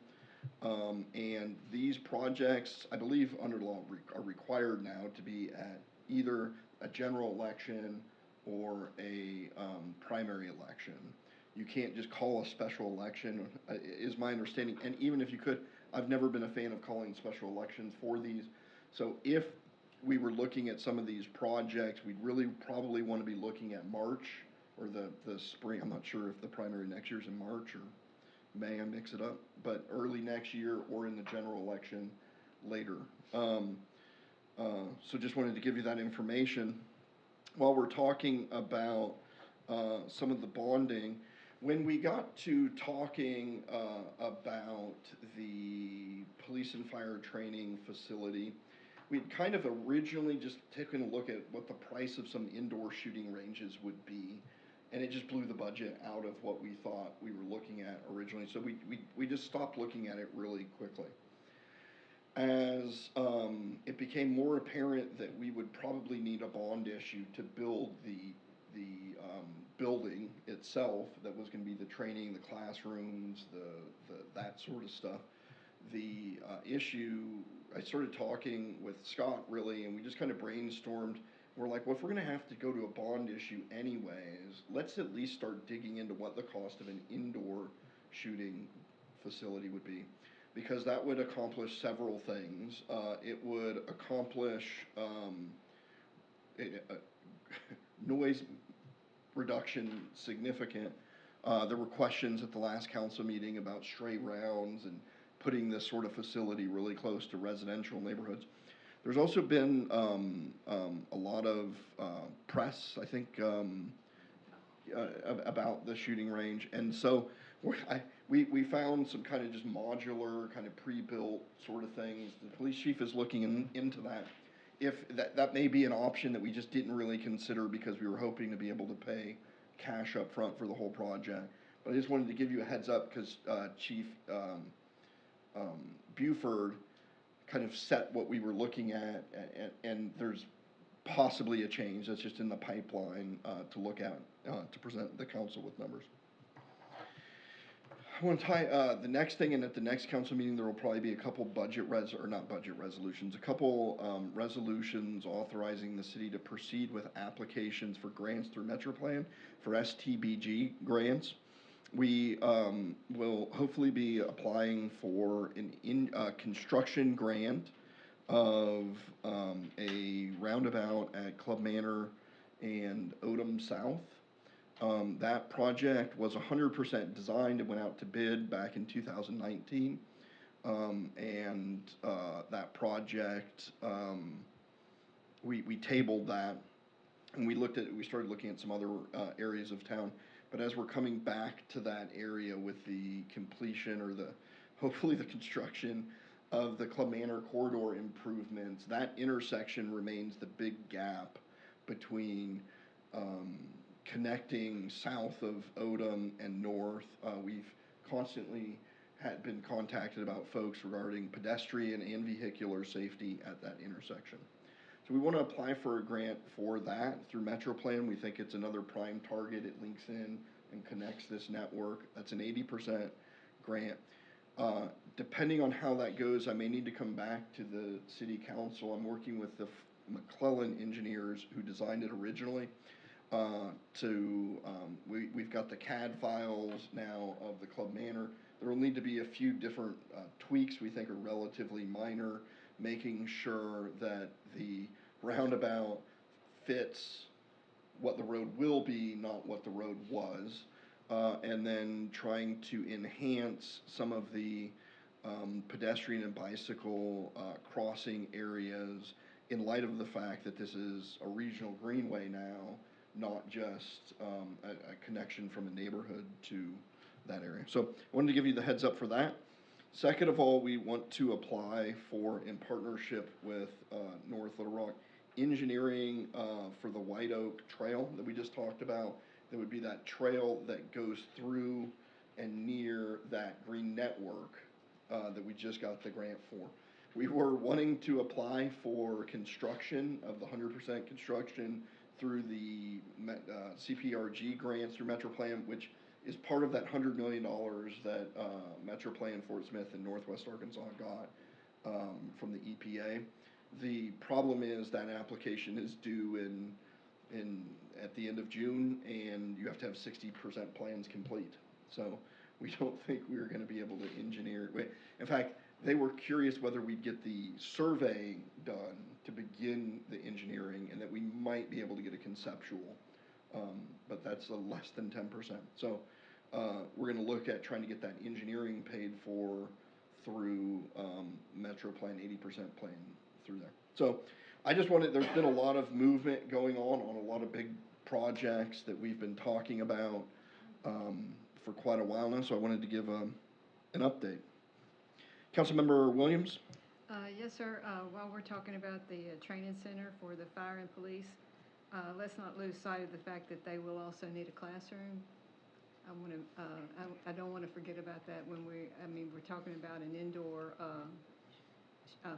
And these projects, I believe under law, are required now to be at either a general election or a primary election. You can't just call a special election, is my understanding. And even if you could, I've never been a fan of calling special elections for these. So if we were looking at some of these projects, we'd really probably want to be looking at March or the spring. I'm not sure if the primary next year's in March or May, I mix it up, but early next year or in the general election later. So just wanted to give you that information. While we're talking about some of the bonding, when we got to talking about the police and fire training facility, we'd kind of originally just taken a look at what the price of some indoor shooting ranges would be, and it just blew the budget out of what we thought we were looking at originally. So we just stopped looking at it really quickly. As it became more apparent that we would probably need a bond issue to build the building itself, that was going to be the training, the classrooms, that sort of stuff. The issue, I started talking with Scott really, and we just kind of brainstormed. We're like, well, if we're going to have to go to a bond issue anyways, let's at least start digging into what the cost of an indoor shooting facility would be, because that would accomplish several things. It would accomplish noise reduction significant. There were questions at the last council meeting about stray rounds and putting this sort of facility really close to residential neighborhoods. There's also been a lot of press, I think, about the shooting range, and so we found some kind of just modular, kind of pre-built sort of things. The police chief is looking into that. If that may be an option that we just didn't really consider because we were hoping to be able to pay cash up front for the whole project. But I just wanted to give you a heads up because Chief Buford kind of set what we were looking at, and there's possibly a change that's just in the pipeline to look at, to present the council with numbers. I want to tie the next thing, and at the next council meeting there will probably be a couple resolutions, a couple resolutions authorizing the city to proceed with applications for grants through MetroPlan for STBG grants. We will hopefully be applying for an construction grant of a roundabout at Club Manor and Odom South. That project was 100% designed and went out to bid back in 2019. That project, we tabled that, and we started looking at some other areas of town. But as we're coming back to that area with the completion or hopefully the construction of the Club Manor corridor improvements, that intersection remains the big gap between connecting south of Odom and north. We've constantly been contacted about folks regarding pedestrian and vehicular safety at that intersection. So we want to apply for a grant for that through MetroPlan. We think it's another prime target. It links in and connects this network. That's an 80% grant. Depending on how that goes, I may need to come back to the city council. I'm working with the McClellan engineers who designed it originally. We've got the CAD files now of the Club Manor. There will need to be a few different tweaks we think are relatively minor, making sure that the roundabout fits what the road will be, not what the road was, and then trying to enhance some of the pedestrian and bicycle crossing areas in light of the fact that this is a regional greenway now, not just a connection from a neighborhood to that area. So I wanted to give you the heads up for that. Second of all, we want to apply for, in partnership with North Little Rock Engineering, for the White Oak Trail that we just talked about. There would be that trail that goes through and near that green network that we just got the grant for. We were wanting to apply for construction of the 100% construction through the CPRG grants through MetroPlan, which is part of that $100 million that MetroPlan, Fort Smith, and Northwest Arkansas got from the EPA. The problem is that application is due at the end of June, and you have to have 60% plans complete. So we don't think we're going to be able to engineer. In fact, they were curious whether we'd get the survey done to begin the engineering, and that we might be able to get a conceptual, but that's less than 10%. So we're going to look at trying to get that engineering paid for through MetroPlan, 80% plan through there. So I just wanted, there's been a lot of movement going on a lot of big projects that we've been talking about for quite a while now, so I wanted to give an update. Councilmember Williams? Yes, sir. While we're talking about the training center for the fire and police, let's not lose sight of the fact that they will also need a classroom. I don't want to forget about that when we're talking about an indoor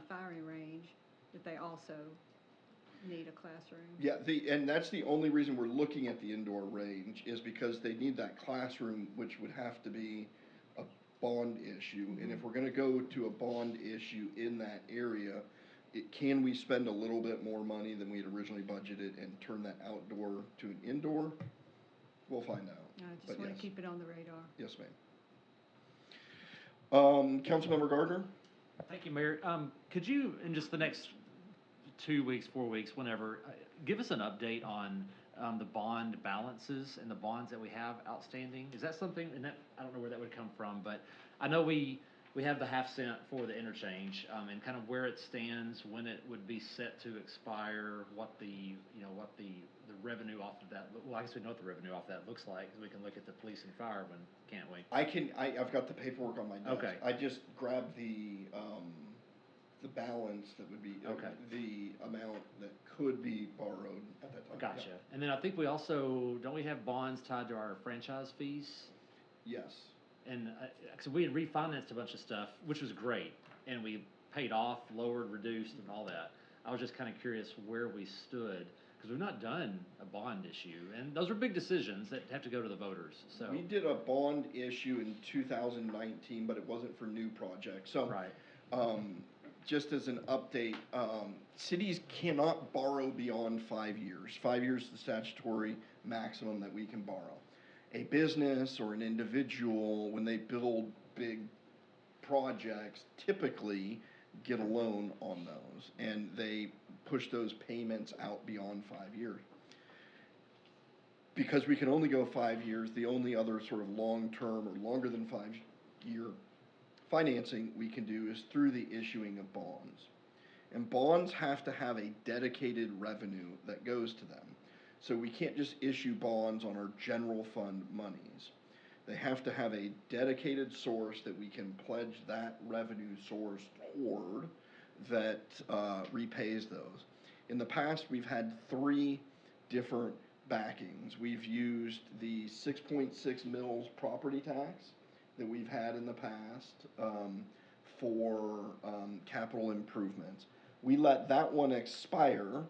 firing range, that they also need a classroom. Yeah, and that's the only reason we're looking at the indoor range, is because they need that classroom, which would have to be a bond issue. And if we're gonna go to a bond issue in that area, can we spend a little bit more money than we had originally budgeted and turn that outdoor to an indoor? We'll find out. I just want to keep it on the radar. Yes, ma'am. Councilmember Gardner? Thank you, Mayor. Could you, in just the next 2 weeks, 4 weeks, whenever, give us an update on the bond balances and the bonds that we have outstanding? Is that something, and that, I don't know where that would come from, but I know we have the half cent for the interchange, and kind of where it stands, when it would be set to expire, what the revenue off of that, well, I guess we know what the revenue off that looks like, because we can look at the police and fire one, can't we? I've got the paperwork on my desk. Okay. I just grabbed the balance that would be, Okay. the amount that could be borrowed at that time. Gotcha. Yeah. And then I think we also, don't we have bonds tied to our franchise fees? Yes. And, so we had refinanced a bunch of stuff, which was great, and we paid off, lowered, reduced, and all that. I was just kind of curious where we stood, because we've not done a bond issue, and those are big decisions that have to go to the voters, so. We did a bond issue in 2019, but it wasn't for new projects. So, Right. Just as an update, cities cannot borrow beyond 5 years. 5 years is the statutory maximum that we can borrow. A business or an individual, when they build big projects, typically get a loan on those, and they push those payments out beyond 5 years. Because we can only go 5 years, the only other sort of long-term or longer than 5-year financing we can do is through the issuing of bonds. And bonds have to have a dedicated revenue that goes to them. So we can't just issue bonds on our general fund monies. They have to have a dedicated source that we can pledge that revenue source toward that repays those. In the past, we've had 3 different backings. We've used the 6.6 mils property tax that we've had in the past for capital improvements. We let that one expire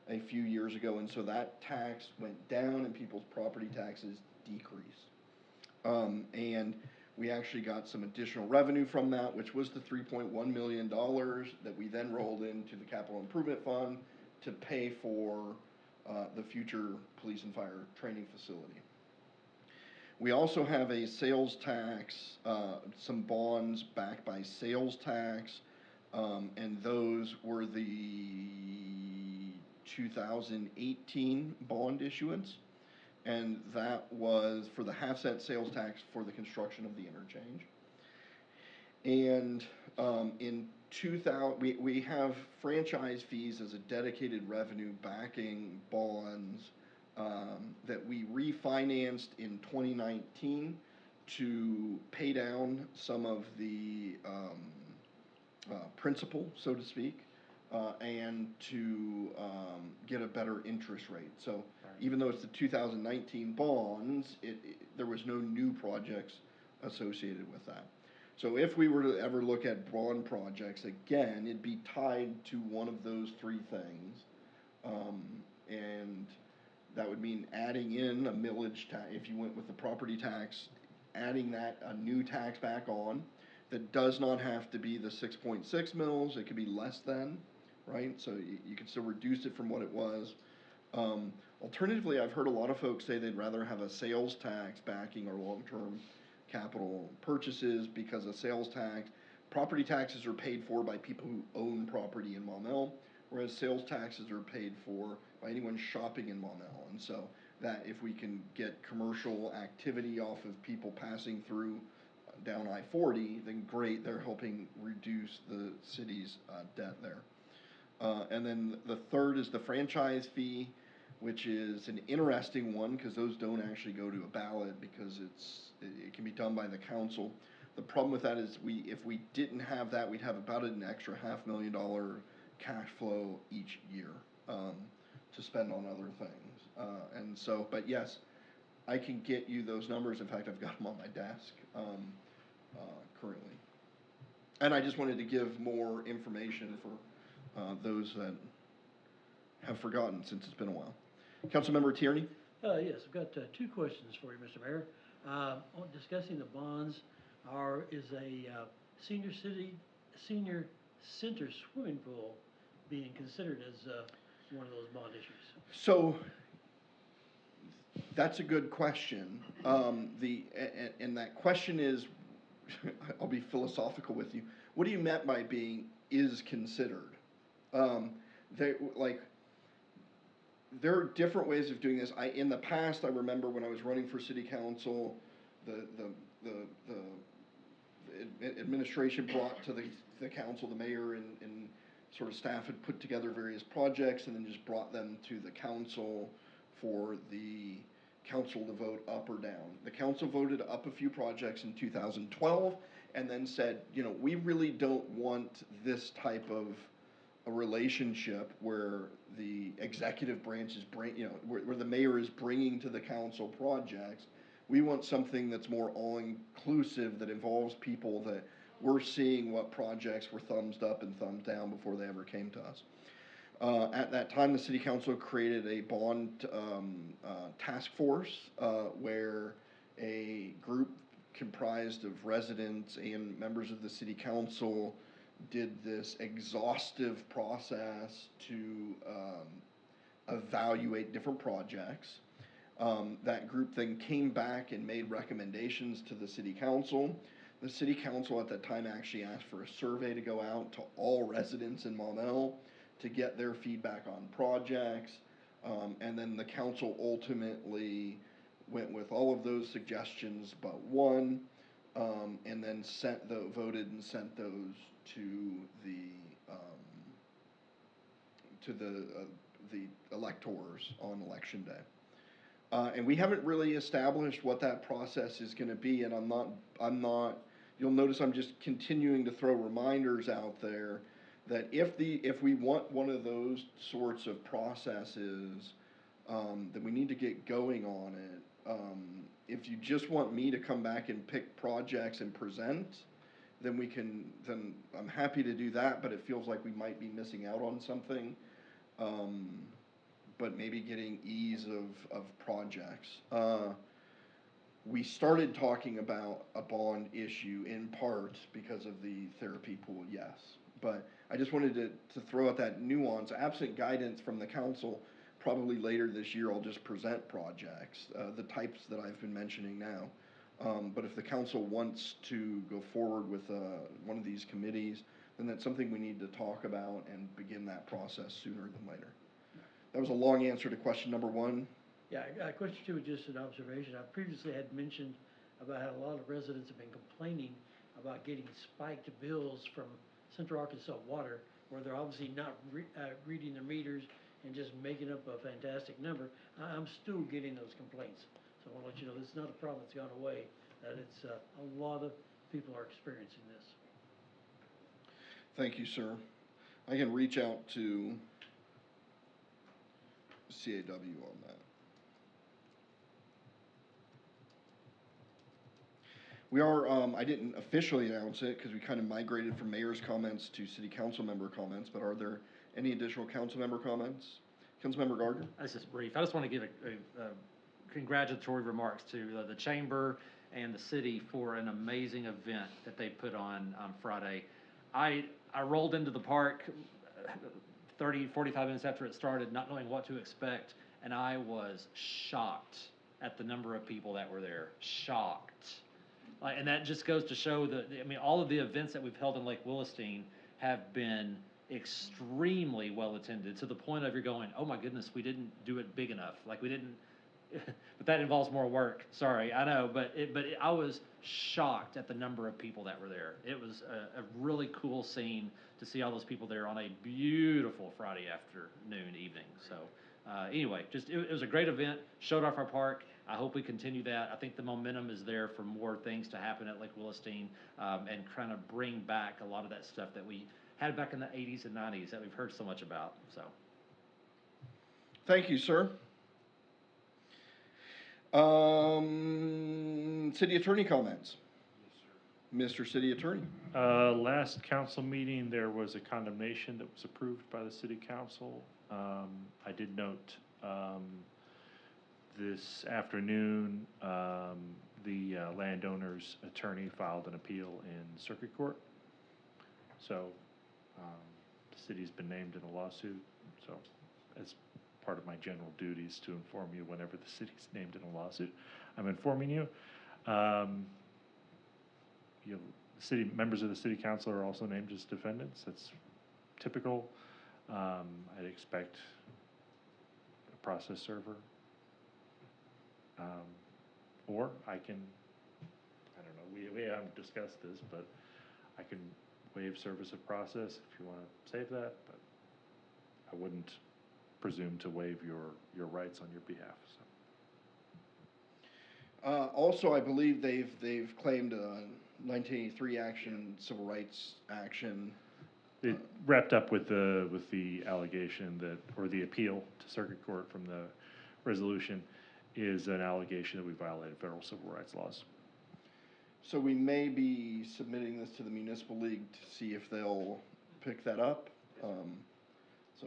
a few years ago, and so that tax went down and people's property taxes decreased. And we actually got some additional revenue from that, which was the $3.1 million that we then rolled into the capital improvement fund to pay for the future police and fire training facility. We also have a sales tax, some bonds backed by sales tax, and those were the 2018 bond issuance, and that was for the half-cent sales tax for the construction of the interchange. And in 2000, we have franchise fees as a dedicated revenue backing bonds that we refinanced in 2019 to pay down some of the principal, so to speak, and to get a better interest rate. So even though it's the 2019 bonds, there was no new projects associated with that. So if we were to ever look at bond projects again, it'd be tied to one of those 3 things. And That would mean adding in a millage tax, if you went with the property tax, adding that, a new tax back on. That does not have to be the 6.6 mils, it could be less than, right? So you can still reduce it from what it was. Alternatively, I've heard a lot of folks say they'd rather have a sales tax backing our long-term capital purchases, because a sales tax, property taxes are paid for by people who own property in Maumelle, whereas sales taxes are paid for by anyone shopping in Maumelle. And so that if we can get commercial activity off of people passing through down I-40, then great, they're helping reduce the city's debt there. And then the third is the franchise fee, which is an interesting one, because those don't actually go to a ballot, because it can be done by the council. The problem with that is if we didn't have that, we'd have about an extra $500,000 cash flow each year to spend on other things. And so, but yes, I can get you those numbers. In fact, I've got them on my desk currently. And I just wanted to give more information for those that have forgotten, since it's been a while. Councilmember Tierney? Yes, I've got two questions for you, Mr. Mayor. On discussing the bonds, is a senior center swimming pool being considered as one of those bond issues? So, that's a good question. And that question is, I'll be philosophical with you. What do you meant by being is considered? There are different ways of doing this. In the past, I remember when I was running for city council, the administration brought to the council, the mayor and sort of staff had put together various projects and then just brought them to the council for the council to vote up or down. The council voted up a few projects in 2012 and then said, you know, we really don't want this type of a relationship where the executive branch is where the mayor is bringing to the council projects. We want something that's more all-inclusive, that involves people, that we're seeing what projects were thumbs up and thumbs down before they ever came to us. At that time, the city council created a bond task force where a group comprised of residents and members of the city council did this exhaustive process to evaluate different projects. That group then came back and made recommendations to the city council. The city council at that time actually asked for a survey to go out to all residents in Maumelle to get their feedback on projects. And then the council ultimately went with all of those suggestions but one, and then voted and sent those to the electors on election day. And we haven't really established what that process is gonna be, and I'm not, you'll notice I'm just continuing to throw reminders out there that if we want one of those sorts of processes, then we need to get going on it. If you just want me to come back and pick projects and present, then I'm happy to do that, but it feels like we might be missing out on something. But maybe getting ease of projects. We started talking about a bond issue in part because of the therapy pool, yes. But I just wanted to throw out that nuance. Absent guidance from the council, probably later this year I'll just present projects, the types that I've been mentioning now. But if the council wants to go forward with one of these committees, then that's something we need to talk about and begin that process sooner than later. That was a long answer to question number one. Yeah, question two was just an observation. I previously had mentioned about how a lot of residents have been complaining about getting spiked bills from Central Arkansas Water, where they're obviously not reading their meters and just making up a fantastic number. I'm still getting those complaints. So I want to let you know this is not a problem that's gone away, that it's a lot of people are experiencing this. Thank you, sir. I can reach out to CAW on that. We are, I didn't officially announce it because we kind of migrated from mayor's comments to city council member comments, but are there any additional council member comments? Councilmember Gardner? This is brief. I just want to give a congratulatory remarks to the chamber and the city for an amazing event that they put on Friday. I rolled into the park 30, 45 minutes after it started, not knowing what to expect, and I was shocked at the number of people that were there. Shocked. And that just goes to show that, I mean, all of the events that we've held in Lake Williston have been extremely well attended, to the point of you're going, oh my goodness, we didn't do it big enough. Like we didn't, but that involves more work. Sorry, I know, but I was shocked at the number of people that were there. It was a really cool scene to see all those people there on a beautiful Friday afternoon, evening. So anyway, just it was a great event. Showed off our park. I hope we continue that. I think the momentum is there for more things to happen at Lake Williston, and kind of bring back a lot of that stuff that we had back in the 80s and 90s that we've heard so much about. So, Thank you, sir. City Attorney comments. Mr. City Attorney. Last council meeting, there was a condemnation that was approved by the city council. I did note, this afternoon, the landowner's attorney filed an appeal in circuit court. So, the city's been named in a lawsuit, so as part of my general duties to inform you whenever the city's named in a lawsuit, I'm informing you. City members of the city council are also named as defendants. That's typical. I'd expect a process server, or I can, I don't know, we haven't discussed this, but I can waive service of process if you want to save that, but I wouldn't presume to waive your rights on your behalf. So. Also, I believe they've claimed a 1983 action, civil rights action. It wrapped up with the allegation that, or the appeal to circuit court from the resolution, is an allegation that we violated federal civil rights laws. So we may be submitting this to the Municipal League to see if they'll pick that up. So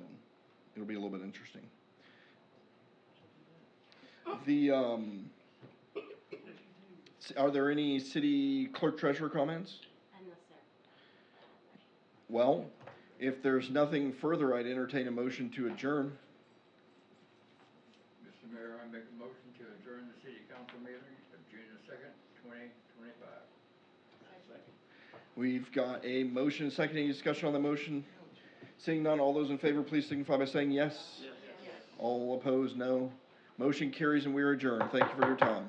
it'll be a little bit interesting. Are there any city clerk treasurer comments? No, sir. Well, if there's nothing further, I'd entertain a motion to adjourn. Mr. Mayor, I make a motion to adjourn the city council meeting of June the 2nd, 2025. We've got a motion, second. Any discussion on the motion? Seeing none, all those in favor, please signify by saying yes. Yes. All opposed, no. Motion carries and we are adjourned. Thank you for your time.